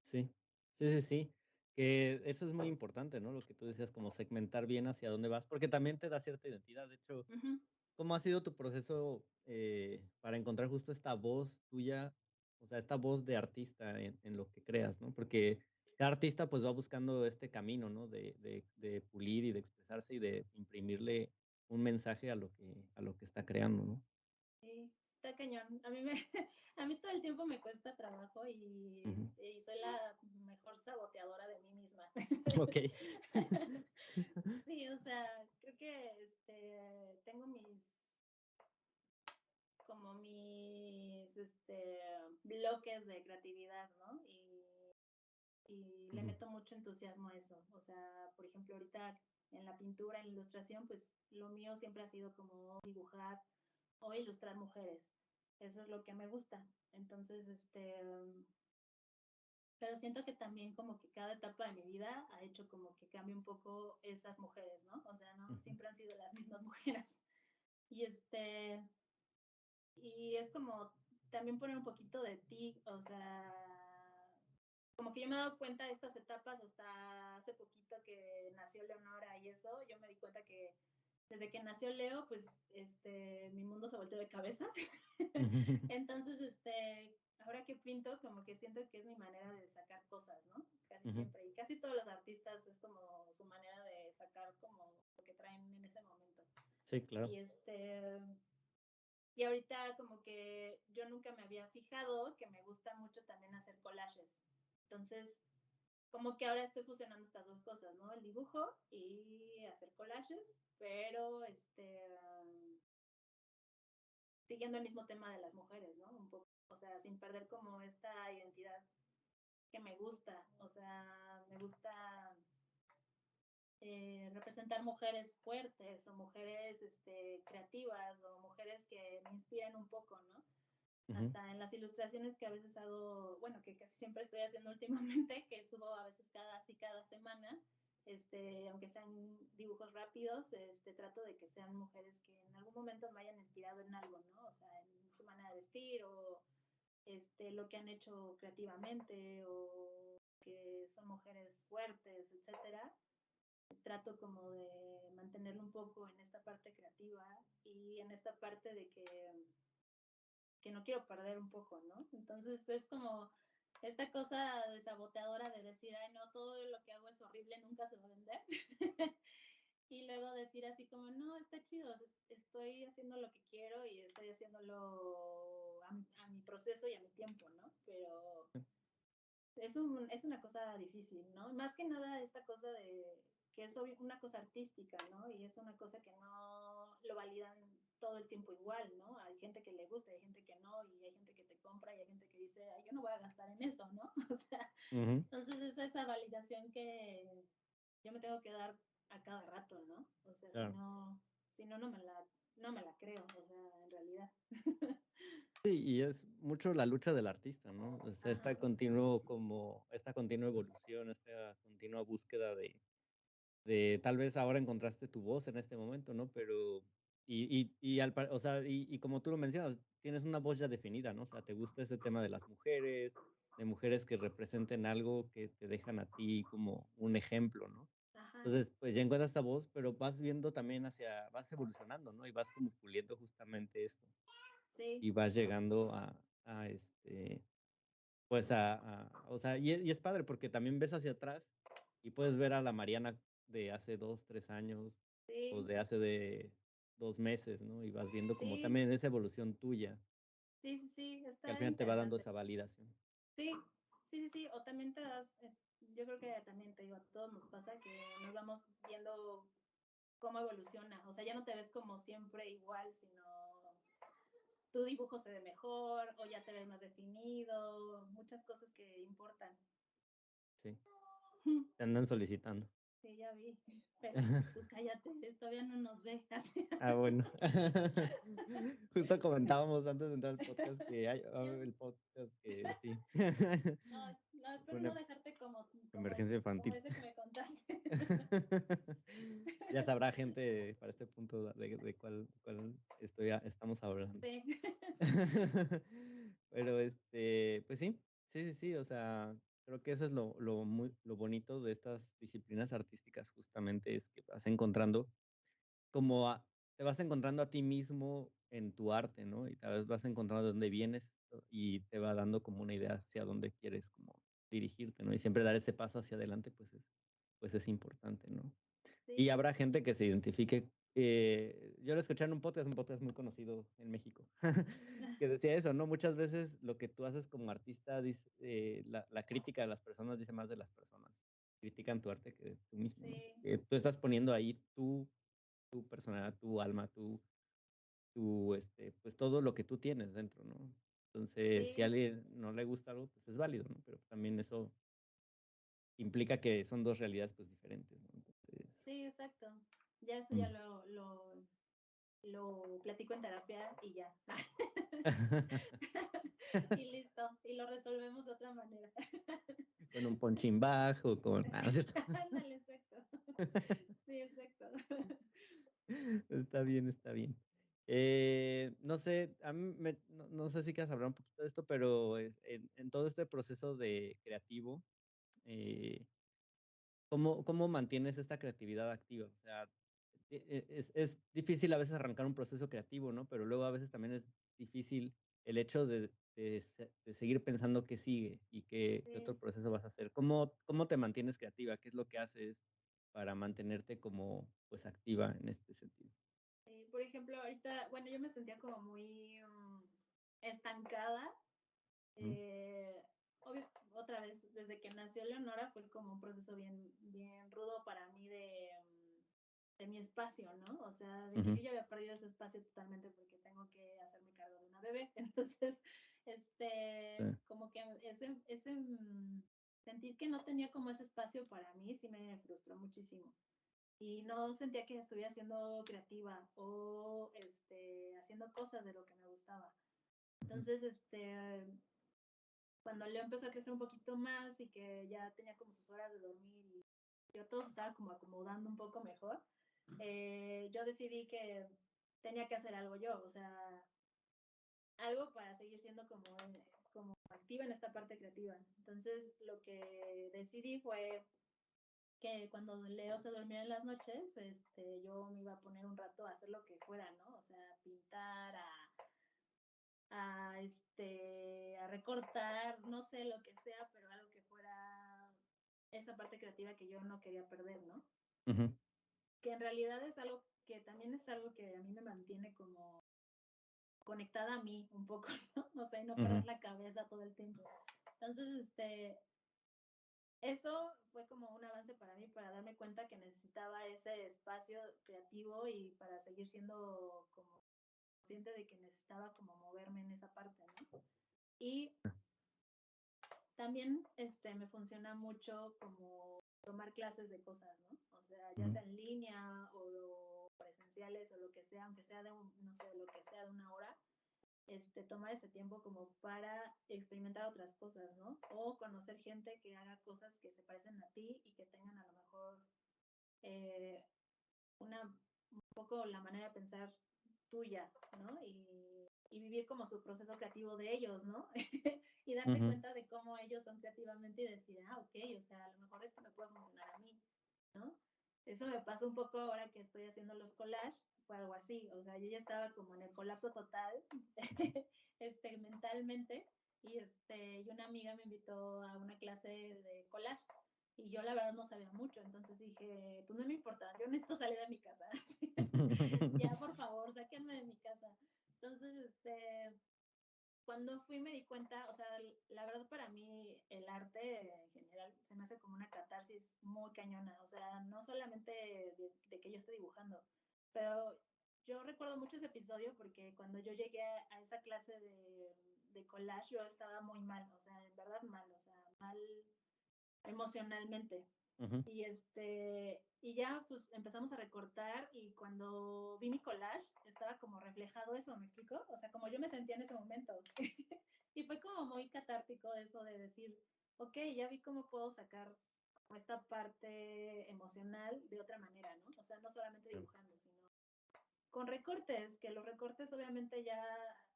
Sí, sí, sí, sí. Que eso es muy importante, ¿no? Lo que tú decías, como segmentar bien hacia dónde vas, porque también te da cierta identidad. De hecho, Ujú. ¿cómo ha sido tu proceso, para encontrar justo esta voz tuya? O sea, esta voz de artista en lo que creas, ¿no? Porque cada artista, pues, va buscando este camino, ¿no? De pulir y de expresarse y de imprimirle un mensaje a lo que está creando, ¿no? Sí, está cañón. A mí todo el tiempo me cuesta trabajo Ujú. y soy la mejor saboteadora de mí misma. Okey. Sí, o sea, creo que tengo como mis bloques de creatividad, ¿no? Y le Ujú, meto mucho entusiasmo a eso. O sea, por ejemplo, ahorita en la pintura, en la ilustración, pues lo mío siempre ha sido como dibujar o ilustrar mujeres. Eso es lo que me gusta. Entonces, pero siento que también como que cada etapa de mi vida ha hecho como que cambie un poco esas mujeres, ¿no? O sea, no ujú, siempre han sido las mismas mujeres. Y y es como también poner un poquito de ti, o sea, como que yo me he dado cuenta de estas etapas hasta hace poquito que nació Leonora y eso, yo me di cuenta que desde que nació Leo, pues mi mundo se volteó de cabeza. ujú, Entonces, ahora que pinto, como que siento que es mi manera de sacar cosas, ¿no? Casi ujú. siempre. Y casi todos los artistas es como su manera de sacar como lo que traen en ese momento. Sí, claro. Y y ahorita como que yo nunca me había fijado que me gusta mucho también hacer collages. Entonces, como que ahora estoy fusionando estas dos cosas, ¿no? El dibujo y hacer collages, pero siguiendo el mismo tema de las mujeres, ¿no? Un poco, o sea, sin perder como esta identidad que me gusta, o sea, me gusta representar mujeres fuertes o mujeres creativas o mujeres que me inspiren un poco, ¿no? Ujú, Hasta en las ilustraciones que a veces hago, bueno, que casi siempre estoy haciendo últimamente, que subo a veces cada semana, aunque sean dibujos rápidos, trato de que sean mujeres que en algún momento me hayan inspirado en algo, ¿no? O sea, en su manera de vestir o lo que han hecho creativamente o que son mujeres fuertes, etcétera. Trato como de mantenerlo un poco en esta parte creativa y en esta parte de que no quiero perder un poco, ¿no? Entonces es como esta cosa de saboteadora de decir, ay, no, todo lo que hago es horrible, nunca se va a vender. Y luego decir así como, no, está chido, estoy haciendo lo que quiero y estoy haciéndolo a mi proceso y a mi tiempo, ¿no? Pero es una cosa difícil, ¿no? Más que nada esta cosa de que es una cosa artística, ¿no? Y es una cosa que no lo validan todo el tiempo igual, ¿no? Hay gente que le gusta, hay gente que no, y hay gente que te compra y hay gente que dice, ay, yo no voy a gastar en eso, ¿no? O sea, ujú. entonces es esa validación que yo me tengo que dar a cada rato, ¿no? O sea, Claro. si no, no me la creo, o sea, en realidad. Sí, y es mucho la lucha del artista, ¿no? O sea, Ajá, esta continua evolución, esta continua búsqueda de tal vez ahora encontraste tu voz en este momento, ¿no? Pero o sea, y como tú lo mencionas, tienes una voz ya definida, ¿no? O sea, te gusta ese tema de mujeres que representen algo que te dejan a ti como un ejemplo, ¿no? ajá, Entonces, pues ya encuentras esta voz, pero vas viendo también vas evolucionando, ¿no? Y vas como puliendo justamente esto. sí, Y vas llegando pues o sea, y es padre porque también ves hacia atrás y puedes ver a la Mariana de hace 2 3 años o sí, de 2 meses, ¿no? Y vas viendo como sí, también esa evolución tuya, sí, sí, sí, que al está final te va dando interesante. esa validación. Sí, sí, sí, sí, o también te das, yo creo que también te digo, a todos nos pasa que nos vamos viendo cómo evoluciona, o sea, ya no te ves como siempre igual, sino tu dibujo se ve mejor o ya te ves más definido, muchas cosas que importan. Sí, te andan solicitando. Sí, ya vi, pero pues tú cállate, todavía no nos ve así. Ah, bueno. Justo comentábamos antes de entrar al podcast que hay Ya, el podcast que sí. no, no, espero no Una dejarte emergencia como infantil. ese que me contaste. Ya sabrá gente para este punto de cuál estamos hablando. Sí. Pero, pues sí, sí, sí, sí, o sea, creo que eso es lo bonito de estas disciplinas artísticas, justamente, es que vas encontrando como te vas encontrando a ti mismo en tu arte, ¿no? Y tal vez vas encontrando de dónde vienes y te va dando como una idea hacia dónde quieres como dirigirte, ¿no? Y siempre dar ese paso hacia adelante, pues es importante, ¿no? Y Sí, habrá gente que se identifique. Yo lo escuché en un podcast muy conocido en México, que decía eso, ¿no? Muchas veces lo que tú haces como artista, la crítica de las personas dice más de las personas. Critican tu arte que tú mismo, ¿no? sí, Que tú estás poniendo ahí tu personalidad, tu alma, pues todo lo que tú tienes dentro, ¿no? Entonces, si a sí, alguien no le gusta algo, pues es válido, ¿no? Pero también eso implica que son dos realidades, pues diferentes, ¿no? Entonces. sí, exacto. Ya eso ya Mm. lo platico en terapia y ya. Y listo, y lo resolvemos de otra manera. Con un punching bajo, ¿no es cierto? Ándale, exacto. Sí, exacto. Está bien, está bien. No sé, a mí no sé si quieres hablar un poquito de esto, pero en todo este proceso de creativo, eh, ¿cómo mantienes esta creatividad activa? O sea, es difícil a veces arrancar un proceso creativo, ¿no? Pero luego a veces también es difícil el hecho de seguir pensando qué sigue y qué otro Sí, proceso vas a hacer. ¿Cómo te mantienes creativa? ¿Qué es lo que haces para mantenerte como, pues, activa en este sentido? sí. Por ejemplo, ahorita, bueno, yo me sentía como muy estancada. Ujú, Otra vez, desde que nació Leonora fue como un proceso bien, bien rudo para mí de mi espacio, ¿no? O sea, de que ujú, yo ya había perdido ese espacio totalmente porque tengo que hacerme cargo de una bebé. Entonces, sí, como que sentir que no tenía como ese espacio para mí sí me frustró muchísimo. Y no sentía que estuviera siendo creativa o haciendo cosas de lo que me gustaba. ujú, Entonces, cuando Leo empezó a crecer un poquito más y que ya tenía como sus horas de dormir y yo todo se estaba como acomodando un poco mejor, yo decidí que tenía que hacer algo yo, o sea, algo para seguir siendo como activa en esta parte creativa. Entonces, lo que decidí fue que cuando Leo se dormía en las noches, yo me iba a poner un rato a hacer lo que fuera, ¿no? O sea, pintar, a recortar, no sé, lo que sea, pero algo que fuera esa parte creativa que yo no quería perder, ¿no? ujú, Que en realidad es algo que también es algo que a mí me mantiene como conectada a mí un poco, ¿no? O sea, y no perder ujú, la cabeza todo el tiempo. Entonces, eso fue como un avance para mí, para darme cuenta que necesitaba ese espacio creativo y para seguir siendo como consciente de que necesitaba como moverme en esa parte, ¿no? Y también me funciona mucho como tomar clases de cosas, ¿no? O sea, ya ujú, sea en línea o presenciales o lo que sea, aunque sea no sé, lo que sea de una hora, tomar ese tiempo como para experimentar otras cosas, ¿no? O conocer gente que haga cosas que se parecen a ti y que tengan a lo mejor eh, un poco la manera de pensar tuya, ¿no? Y vivir como su proceso creativo de ellos, ¿no? Y darte ujú, cuenta de cómo ellos son creativamente y decir, ok, o sea, a lo mejor esto me puede funcionar a mí, ¿no? Eso me pasa un poco ahora que estoy haciendo los collages, fue algo así, o sea, yo ya estaba como en el colapso total, mentalmente, y una amiga me invitó a una clase de collage, y yo la verdad no sabía mucho, entonces dije, pues no me importa, yo necesito salir de mi casa, ya por favor, sáquenme de mi casa. Entonces, cuando fui me di cuenta, o sea, la verdad para mí el arte en general se me hace como una catarsis muy cañona, o sea, no solamente de que yo esté dibujando, pero yo recuerdo mucho ese episodio porque cuando yo llegué a esa clase de collage yo estaba muy mal, o sea, en verdad mal, o sea, mal emocionalmente. ujú, Y ya pues empezamos a recortar y cuando vi mi collage estaba como reflejado eso, ¿me explico? O sea, como yo me sentía en ese momento. Y fue como muy catártico eso de decir, ok, ya vi cómo puedo sacar esta parte emocional de otra manera, ¿no? O sea, no solamente dibujando, sino con recortes, que los recortes obviamente ya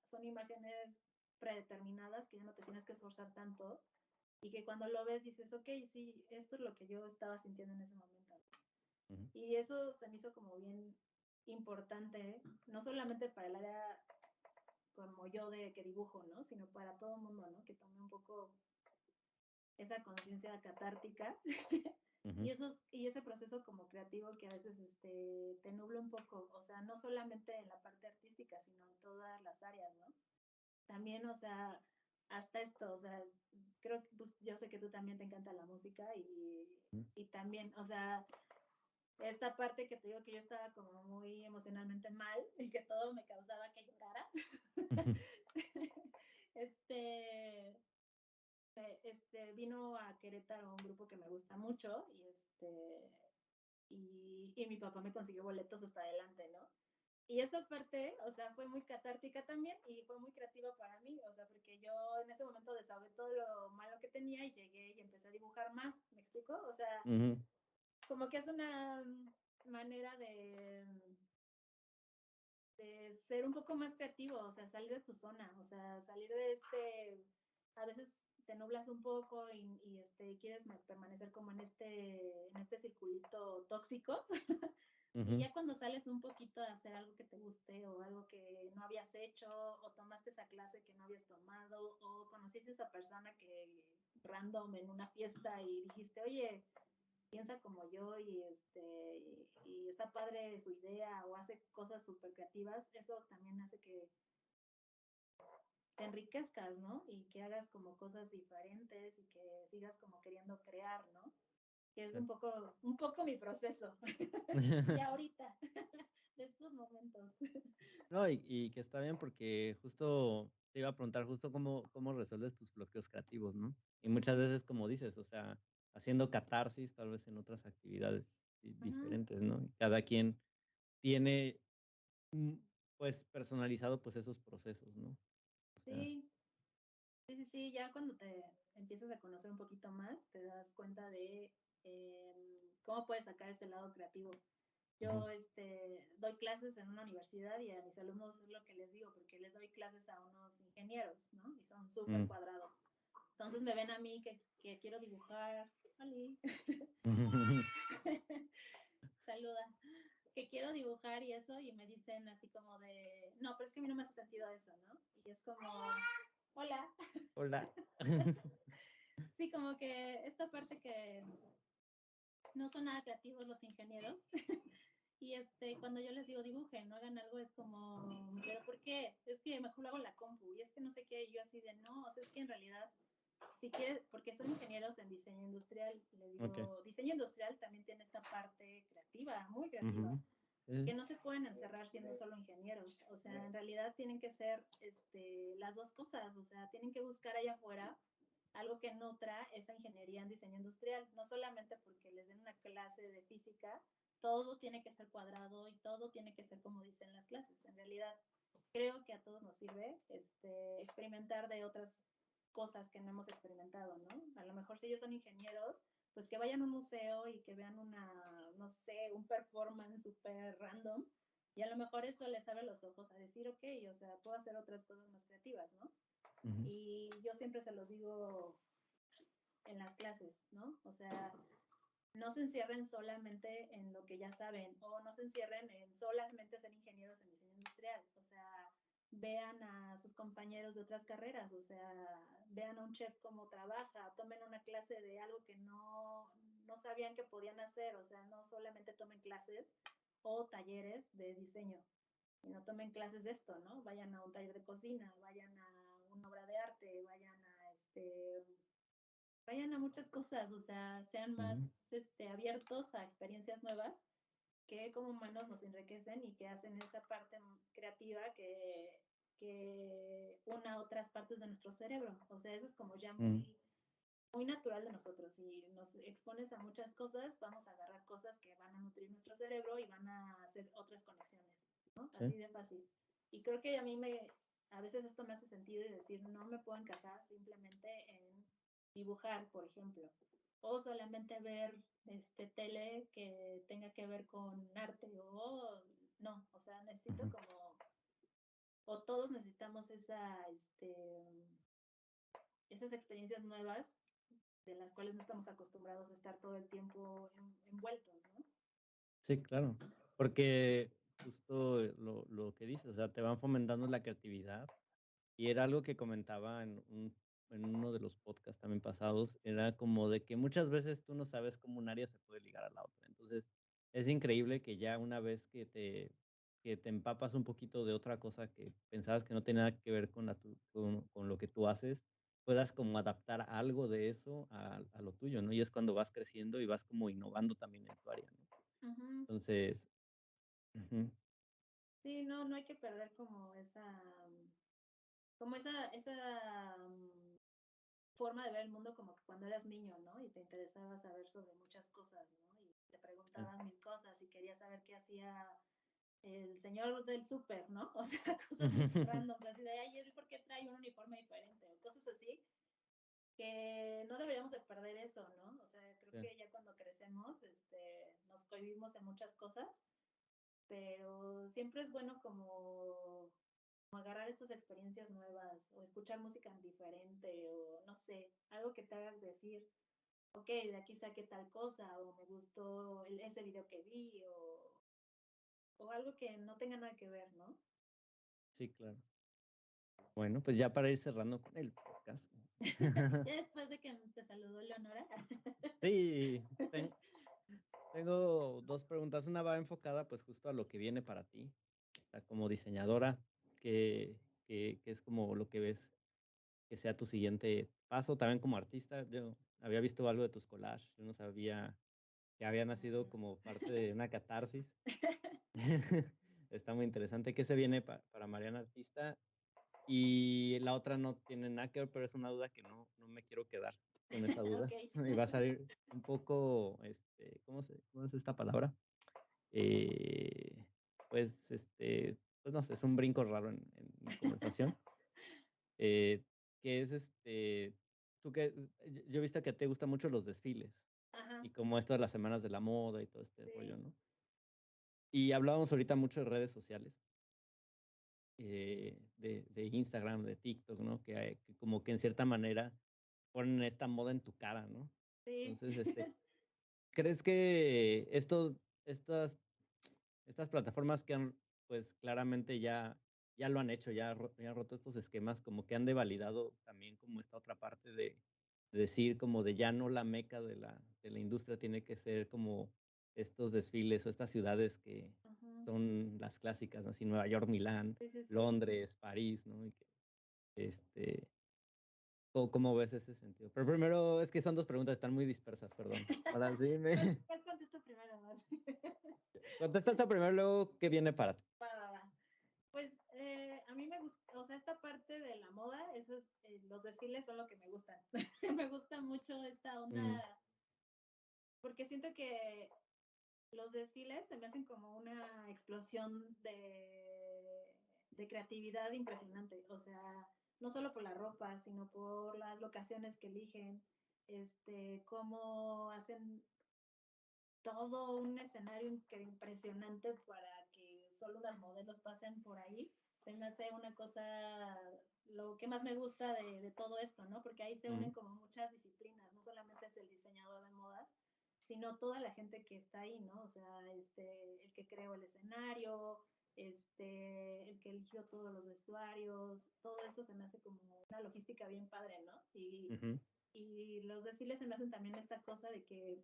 son imágenes predeterminadas, que ya no te tienes que esforzar tanto, y que cuando lo ves dices, ok, sí, esto es lo que yo estaba sintiendo en ese momento. Ujú. Y eso se me hizo como bien importante, no solamente para el área como yo de que dibujo, ¿no? Sino para todo el mundo, ¿no? Que tome un poco esa conciencia catártica Ujú. y ese proceso como creativo que a veces te nubla un poco, o sea, no solamente en la parte artística, sino en todas las áreas, ¿no? También, o sea, hasta esto, o sea, creo que pues, yo sé que tú también te encanta la música y también, o sea, esta parte que te digo que yo estaba como muy emocionalmente mal y que todo me causaba que llorara. Ujú. este, vino a Querétaro un grupo que me gusta mucho y mi papá me consiguió boletos hasta adelante, ¿no? Y esa parte, o sea, fue muy catártica también y fue muy creativa para mí, o sea, porque yo en ese momento desahogué todo lo malo que tenía y llegué y empecé a dibujar más, ¿me explico? O sea, Ujú. como que es una manera de ser un poco más creativo, o sea, salir de tu zona, o sea, salir de a veces te nublas un poco y quieres permanecer como en este circulito tóxico. Y Ujú. ya cuando sales un poquito a hacer algo que te guste o algo que no habías hecho o tomaste esa clase que no habías tomado o conociste a esa persona que random en una fiesta y dijiste, oye, piensa como yo y está padre su idea o hace cosas súper creativas, eso también hace que te enriquezcas, ¿no? Y que hagas como cosas diferentes y que sigas como queriendo crear, ¿no? Que es Sí. un poco mi proceso. Ya ahorita, de estos momentos. No, y que está bien porque justo te iba a preguntar justo cómo resuelves tus bloqueos creativos, ¿no? Y muchas veces, como dices, o sea, haciendo catarsis, tal vez en otras actividades Ujú. diferentes, ¿no? Y cada quien tiene, mm, pues, personalizado, pues, esos procesos, ¿no? O sea, Sí, sí, sí, sí, ya cuando te empiezas a conocer un poquito más, te das cuenta de cómo puedes sacar ese lado creativo. ujú, Yo doy clases en una universidad y a mis alumnos es lo que les digo, porque les doy clases a unos ingenieros, ¿no? Y son súper mm, cuadrados. Entonces me ven a mí que quiero dibujar, Ali, saluda, que quiero dibujar y eso, y me dicen así como de, no, pero es que a mí no me hace sentido eso, ¿no? Y es como, hola. hola. Sí, como que esta parte que no son nada creativos los ingenieros. Y cuando yo les digo dibujen, no hagan algo, es como, pero ¿por qué? Es que mejor lo hago en la compu, y es que no sé qué, y yo así de no, o sea, es que en realidad, si quieres, porque son ingenieros en diseño industrial, le Okey. digo, diseño industrial también tiene esta parte creativa, muy creativa, Ujú. Sí, que no se pueden encerrar siendo solo ingenieros, o sea, en realidad tienen que ser las dos cosas, o sea, tienen que buscar allá afuera algo que nutra esa ingeniería en diseño industrial, no solamente porque les den una clase de física, todo tiene que ser cuadrado y todo tiene que ser como dicen las clases. En realidad, creo que a todos nos sirve experimentar de otras cosas que no hemos experimentado, ¿no? A lo mejor si ellos son ingenieros, pues que vayan a un museo y que vean no sé, un performance súper random y a lo mejor eso les abre los ojos a decir, ok, o sea, puedo hacer otras cosas más creativas, ¿no? ujú, Y yo siempre se los digo en las clases, ¿no? O sea, no se encierren solamente en lo que ya saben o no se encierren en solamente ser ingenieros en diseño industrial. O sea, vean a sus compañeros de otras carreras, o sea, vean a un chef cómo trabaja, tomen una clase de algo que no sabían que podían hacer, o sea, no solamente tomen clases o talleres de diseño, sino tomen clases de esto, ¿no? Vayan a un taller de cocina, vayan a una obra de arte, vayan a muchas cosas, o sea, sean ujú, más abiertos a experiencias nuevas que como humanos nos enriquecen y que hacen esa parte creativa que una otras partes de nuestro cerebro. O sea, eso es como ya mm, muy natural de nosotros. Si nos expones a muchas cosas, vamos a agarrar cosas que van a nutrir nuestro cerebro y van a hacer otras conexiones, ¿no? sí, Así de fácil. Y creo que a veces esto me hace sentido y decir, no me puedo encajar simplemente en dibujar, por ejemplo, o solamente ver tele que tenga que ver con arte, o no, o sea, necesito ujú, como, o todos necesitamos esas experiencias nuevas de las cuales no estamos acostumbrados a estar todo el tiempo envueltos, ¿no? Sí, claro, porque justo lo que dices, o sea, te van fomentando la creatividad. Y era algo que comentaba en uno de los podcasts también pasados, era como de que muchas veces tú no sabes cómo un área se puede ligar a la otra. Entonces, es increíble que ya una vez que te empapas un poquito de otra cosa que pensabas que no tenía nada que ver con, con lo que tú haces, puedas como adaptar algo de eso a lo tuyo, ¿no? Y es cuando vas creciendo y vas como innovando también en tu área, ¿no? Ujú. Entonces, ujú, Sí, no, no hay que perder como esa forma de ver el mundo como que cuando eras niño, ¿no? Y te interesaba saber sobre muchas cosas, ¿no? Y te sí, preguntabas mil cosas y querías saber qué hacía el señor del súper, ¿no? O sea, cosas muy random, así de, ay, ¿él por qué trae un uniforme diferente? O cosas así, que no deberíamos de perder eso, ¿no? O sea, creo sí, que ya cuando crecemos, nos cohibimos en muchas cosas, pero siempre es bueno como agarrar estas experiencias nuevas o escuchar música diferente o no sé, algo que te haga decir, ok, de aquí saqué tal cosa o me gustó ese video que vi o algo que no tenga nada que ver, ¿no? sí, claro. Bueno, pues ya para ir cerrando con el podcast. Ya después de que te saludó Leonora. Sí, tengo dos preguntas. Una va enfocada pues justo a lo que viene para ti, o sea, como diseñadora, que es como lo que ves que sea tu siguiente paso, también como artista. Yo había visto algo de tus collages, yo no sabía que había nacido como parte de una catarsis. Está muy interesante. ¿Qué se viene para Mariana Artista? Y la otra no tiene nada que ver, pero es una duda que no me quiero quedar con esa duda. Ok. Y va a salir un poco, cómo es esta palabra? Eh, pues, pues no sé, es un brinco raro en mi conversación. eh, que es, tú que, yo he visto que te gustan mucho los desfiles Ajá, y como esto de las semanas de la moda y todo este rollo, sí. ¿no? Y hablábamos ahorita mucho de redes sociales. De Instagram, de TikTok, ¿no? Que como que en cierta manera ponen esta moda en tu cara, ¿no? Sí. Entonces, ¿crees que estas plataformas que han, pues claramente ya lo han hecho, ya han roto estos esquemas, como que han devalidado también como esta otra parte de decir como de ya no la meca de la industria tiene que ser como estos desfiles o estas ciudades que Ujú. son las clásicas, ¿no? Así Nueva York, Milán, Sí, sí, sí. Londres, París, ¿no? Y que, este, ¿cómo ves ese sentido? Pero primero, es que son dos preguntas, están muy dispersas, perdón. Ahora sí, ¿Cuál contesto primero más? contesta esta primero, luego, ¿qué viene para ti? Va, va, va. Pues a mí me gusta, o sea, esta parte de la moda, los desfiles son lo que me gustan. Me gusta mucho esta Mm, onda, porque siento que los desfiles se me hacen como una explosión de creatividad impresionante. O sea, no solo por la ropa, sino por las locaciones que eligen, cómo hacen todo un escenario impresionante para que solo unas modelos pasen por ahí. Se me hace una cosa, lo que más me gusta de todo esto, ¿no? Porque ahí se unen mm, como muchas disciplinas, no solamente es el diseñador de modas, sino toda la gente que está ahí, ¿no? O sea, el que creó el escenario, el que eligió todos los vestuarios, todo eso se me hace como una logística bien padre, ¿no? ujú, Y los desfiles se me hacen también esta cosa de que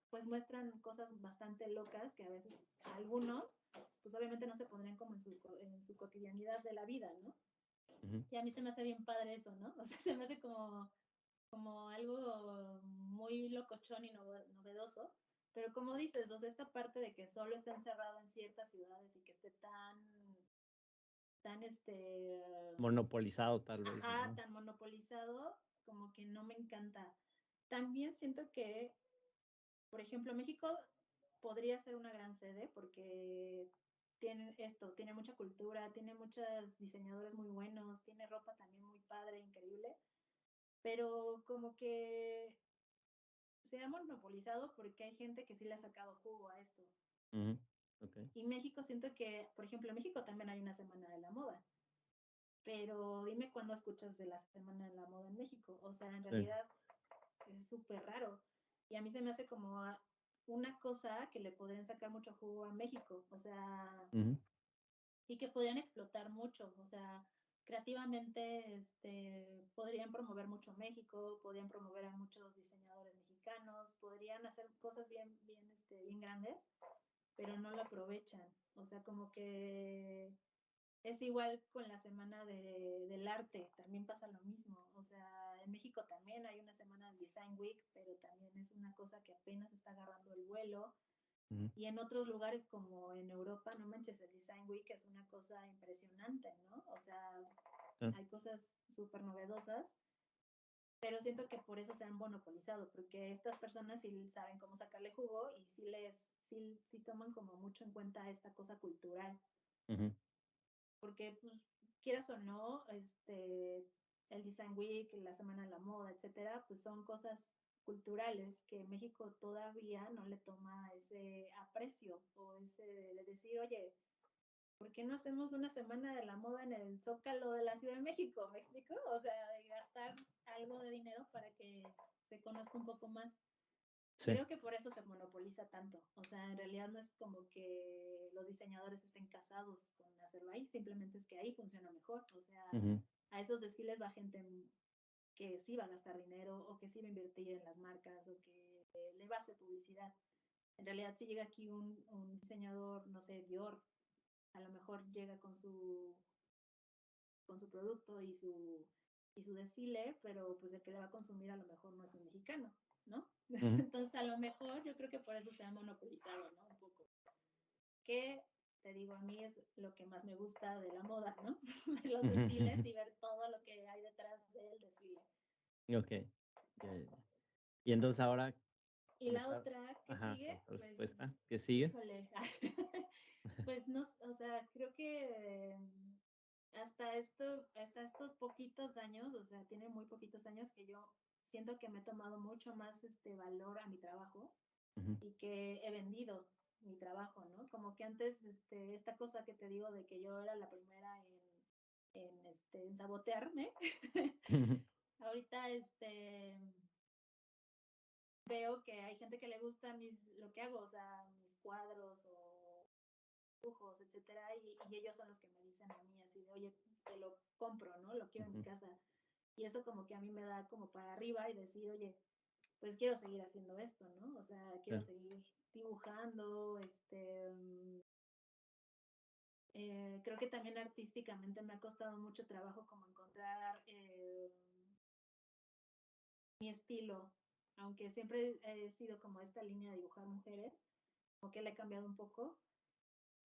pues muestran cosas bastante locas que a veces algunos pues obviamente no se pondrían como en su cotidianidad de la vida, ¿no? ujú, Y a mí se me hace bien padre eso, ¿no? O sea, se me hace como algo muy locochón y novedoso, pero como dices, o sea, esta parte de que solo está encerrado en ciertas ciudades y que esté tan monopolizado tal vez, ajá, ¿no? tan monopolizado, como que no me encanta. También siento que, por ejemplo, México podría ser una gran sede porque tiene mucha cultura, tiene muchos diseñadores muy buenos, tiene ropa también muy padre, increíble, pero como que se ha monopolizado porque hay gente que sí le ha sacado jugo a esto. Ujú, okey, Y México siento que, por ejemplo, en México también hay una semana de la moda, pero dime cuándo escuchas de la semana de la moda en México. O sea, en sí, realidad es súper raro. Y a mí se me hace como una cosa que le podrían sacar mucho jugo a México, o sea, Ujú, y que podrían explotar mucho, o sea, creativamente podrían promover mucho México, podrían promover a muchos diseñadores mexicanos, podrían hacer cosas bien grandes, pero no lo aprovechan. O sea, como que es igual con la semana del arte, también pasa lo mismo. O sea, en México también hay una semana de Design Week, pero también es una cosa que apenas está agarrando el vuelo. ujú, Y en otros lugares como en Europa, no manches, el Design Week es una cosa impresionante, ¿no? O sea, ah, hay cosas súper novedosas, pero siento que por eso se han monopolizado, porque estas personas sí saben cómo sacarle jugo y sí toman como mucho en cuenta esta cosa cultural, ujú, porque pues, quieras o no, el Design Week, la Semana de la Moda, etcétera, pues son cosas culturales que México todavía no le toma ese aprecio o ese de decir, oye, ¿por qué no hacemos una semana de la moda en el Zócalo de la Ciudad de México? ¿Me explico? O sea, de gastar algo de dinero para que se conozca un poco más. sí, Creo que por eso se monopoliza tanto. O sea, en realidad no es como que los diseñadores estén casados con hacerlo ahí, simplemente es que ahí funciona mejor. O sea, ujú, a esos desfiles va gente que sí va a gastar dinero o que sí va a invertir en las marcas o que le va a hacer publicidad. En realidad, si llega aquí un diseñador, no sé, Dior, a lo mejor llega con su producto y su desfile, pero pues el que le va a consumir a lo mejor no es un mexicano, ¿no? ujú, Entonces a lo mejor yo creo que por eso se ha monopolizado, ¿no? Un poco. Que te digo, a mí es lo que más me gusta de la moda, ¿no? Ver los desfiles y ver todo lo que hay detrás del desfile. ok, ya, ya, ya. Y entonces ahora, Y con la esta, otra que ajá, sigue, esta pues, respuesta, ¿qué sigue? híjole, pues no, o sea, creo que hasta estos poquitos años, o sea, tiene muy poquitos años que yo siento que me he tomado mucho más valor a mi trabajo Ujú, y que he vendido mi trabajo, ¿no? Como que antes, esta cosa que te digo de que yo era la primera en sabotearme, ahorita, veo que hay gente que le gusta lo que hago, o sea, mis cuadros o dibujos, etcétera, y ellos son los que me dicen a mí así de, oye, te lo compro, ¿no? Lo quiero en mi ujú, casa. Y eso como que a mí me da como para arriba y decir, oye, pues quiero seguir haciendo esto, ¿no? O sea, quiero sí, seguir dibujando, creo que también artísticamente me ha costado mucho trabajo como encontrar mi estilo, aunque siempre he sido como esta línea de dibujar mujeres, como que le he cambiado un poco,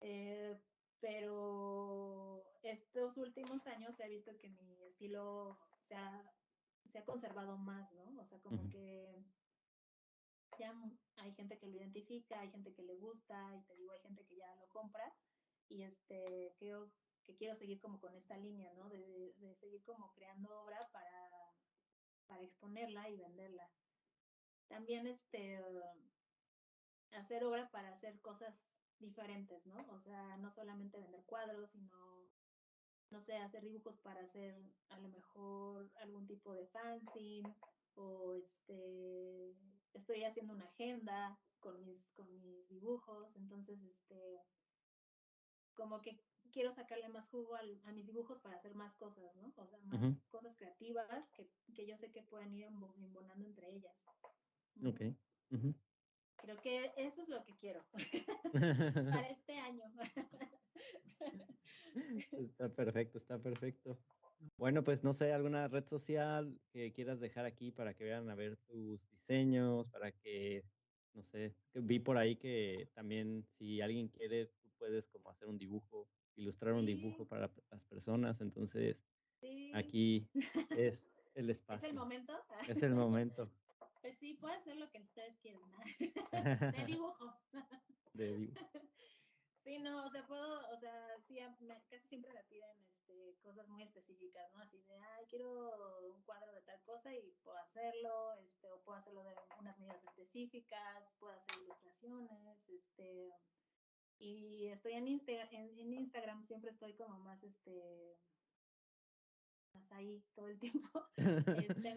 eh, pero estos últimos años he visto que mi estilo se ha conservado más, ¿no? O sea, como ujú, que ya hay gente que lo identifica, hay gente que le gusta, y te digo, hay gente que ya lo compra, y creo que quiero seguir como con esta línea, ¿no? De seguir como creando obra para exponerla y venderla. También hacer obra para hacer cosas diferentes, ¿no? O sea, no solamente vender cuadros, sino, no sé, hacer dibujos para hacer a lo mejor algún tipo de fanzine o estoy haciendo una agenda con mis dibujos, entonces como que quiero sacarle más jugo a mis dibujos para hacer más cosas, ¿no? O sea, más ujú, cosas creativas que yo sé que pueden ir embonando entre ellas. ok, Ujú. ujú. Creo que eso es lo que quiero para este año. Está perfecto, está perfecto. Bueno, pues no sé, alguna red social que quieras dejar aquí para que vean a ver tus diseños, para que, no sé, que vi por ahí que también si alguien quiere, tú puedes como hacer un dibujo, ilustrar un dibujo Sí, para las personas, entonces sí. aquí es el ¿Es el espacio, momento? es el momento Pues sí, puede ser lo que ustedes quieran. De dibujos. de dibujo. Sí, no, o sea, sí, casi siempre me piden cosas muy específicas, ¿no? Así de, ay, quiero un cuadro de tal cosa y puedo hacerlo, o puedo hacerlo de unas medidas específicas, puedo hacer ilustraciones, y estoy en Instagram, siempre estoy como más, ahí todo el tiempo.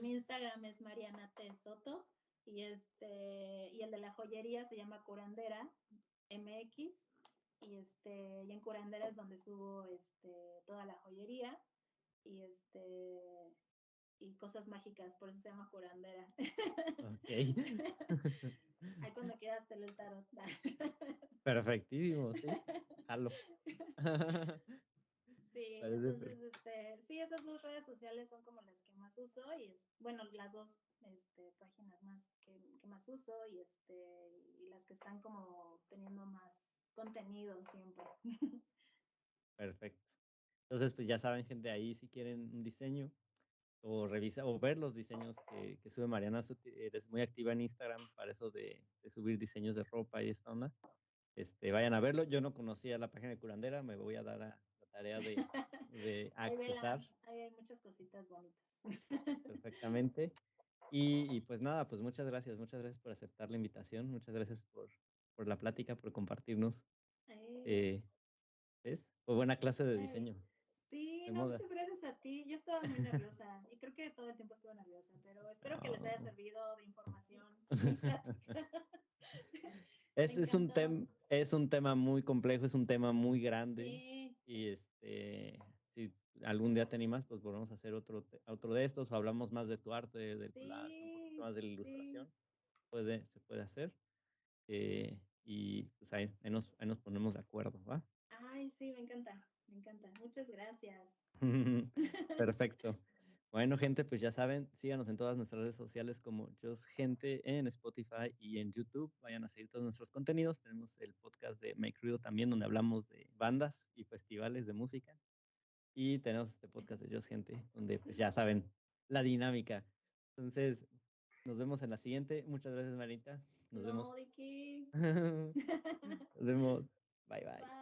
Mi Instagram es Mariana T. Soto y el de la joyería se llama Curandera MX y en Curandera es donde subo toda la joyería y y cosas mágicas, por eso se llama curandera. Ok. Ahí cuando quieras te leo el tarot. Perfectísimo, sí. Jalo. Sí, Parece entonces, sí, esas dos redes sociales son como las que más uso bueno, las dos páginas más que más uso y las que están como teniendo más contenido siempre. perfecto. Entonces, pues ya saben, gente, ahí si quieren un diseño o revisa o ver los diseños que sube Mariana, eres muy activa en Instagram para eso de subir diseños de ropa y esta onda. Vayan a verlo. Yo no conocía la página de Curandera, me voy a dar a la tarea de Ahí accesar ahí hay muchas cositas bonitas. perfectamente. Pues nada, pues muchas gracias por aceptar la invitación, muchas gracias por la plática, por compartirnos. Eh, Eh, Fue buena clase de ay, diseño sí, de no, moda. muchas gracias a ti. Yo estaba muy nerviosa y creo que todo el tiempo estuve nerviosa, pero espero que les haya No. servido de información mi plática. Me encantó. Es un tema muy complejo, es un tema muy grande Sí, y si algún día te animas, pues volvemos a hacer otro de estos o hablamos más de tu arte, del collage, un poquito sí, más de la sí. ilustración, se puede hacer y pues ahí nos ponemos de acuerdo, ¿va? Ay, sí, me encanta, me encanta. Muchas gracias. Perfecto. Bueno, gente, pues ya saben, síganos en todas nuestras redes sociales como Just Gente en Spotify y en YouTube. Vayan a seguir todos nuestros contenidos. Tenemos el podcast de Make Ruido también, donde hablamos de bandas y festivales de música. Y tenemos este podcast de Just Gente, donde pues ya saben la dinámica. Entonces, nos vemos en la siguiente. Muchas gracias, Marita. Nos vemos. No, ¿de qué? Nos vemos. Bye, bye. Bye.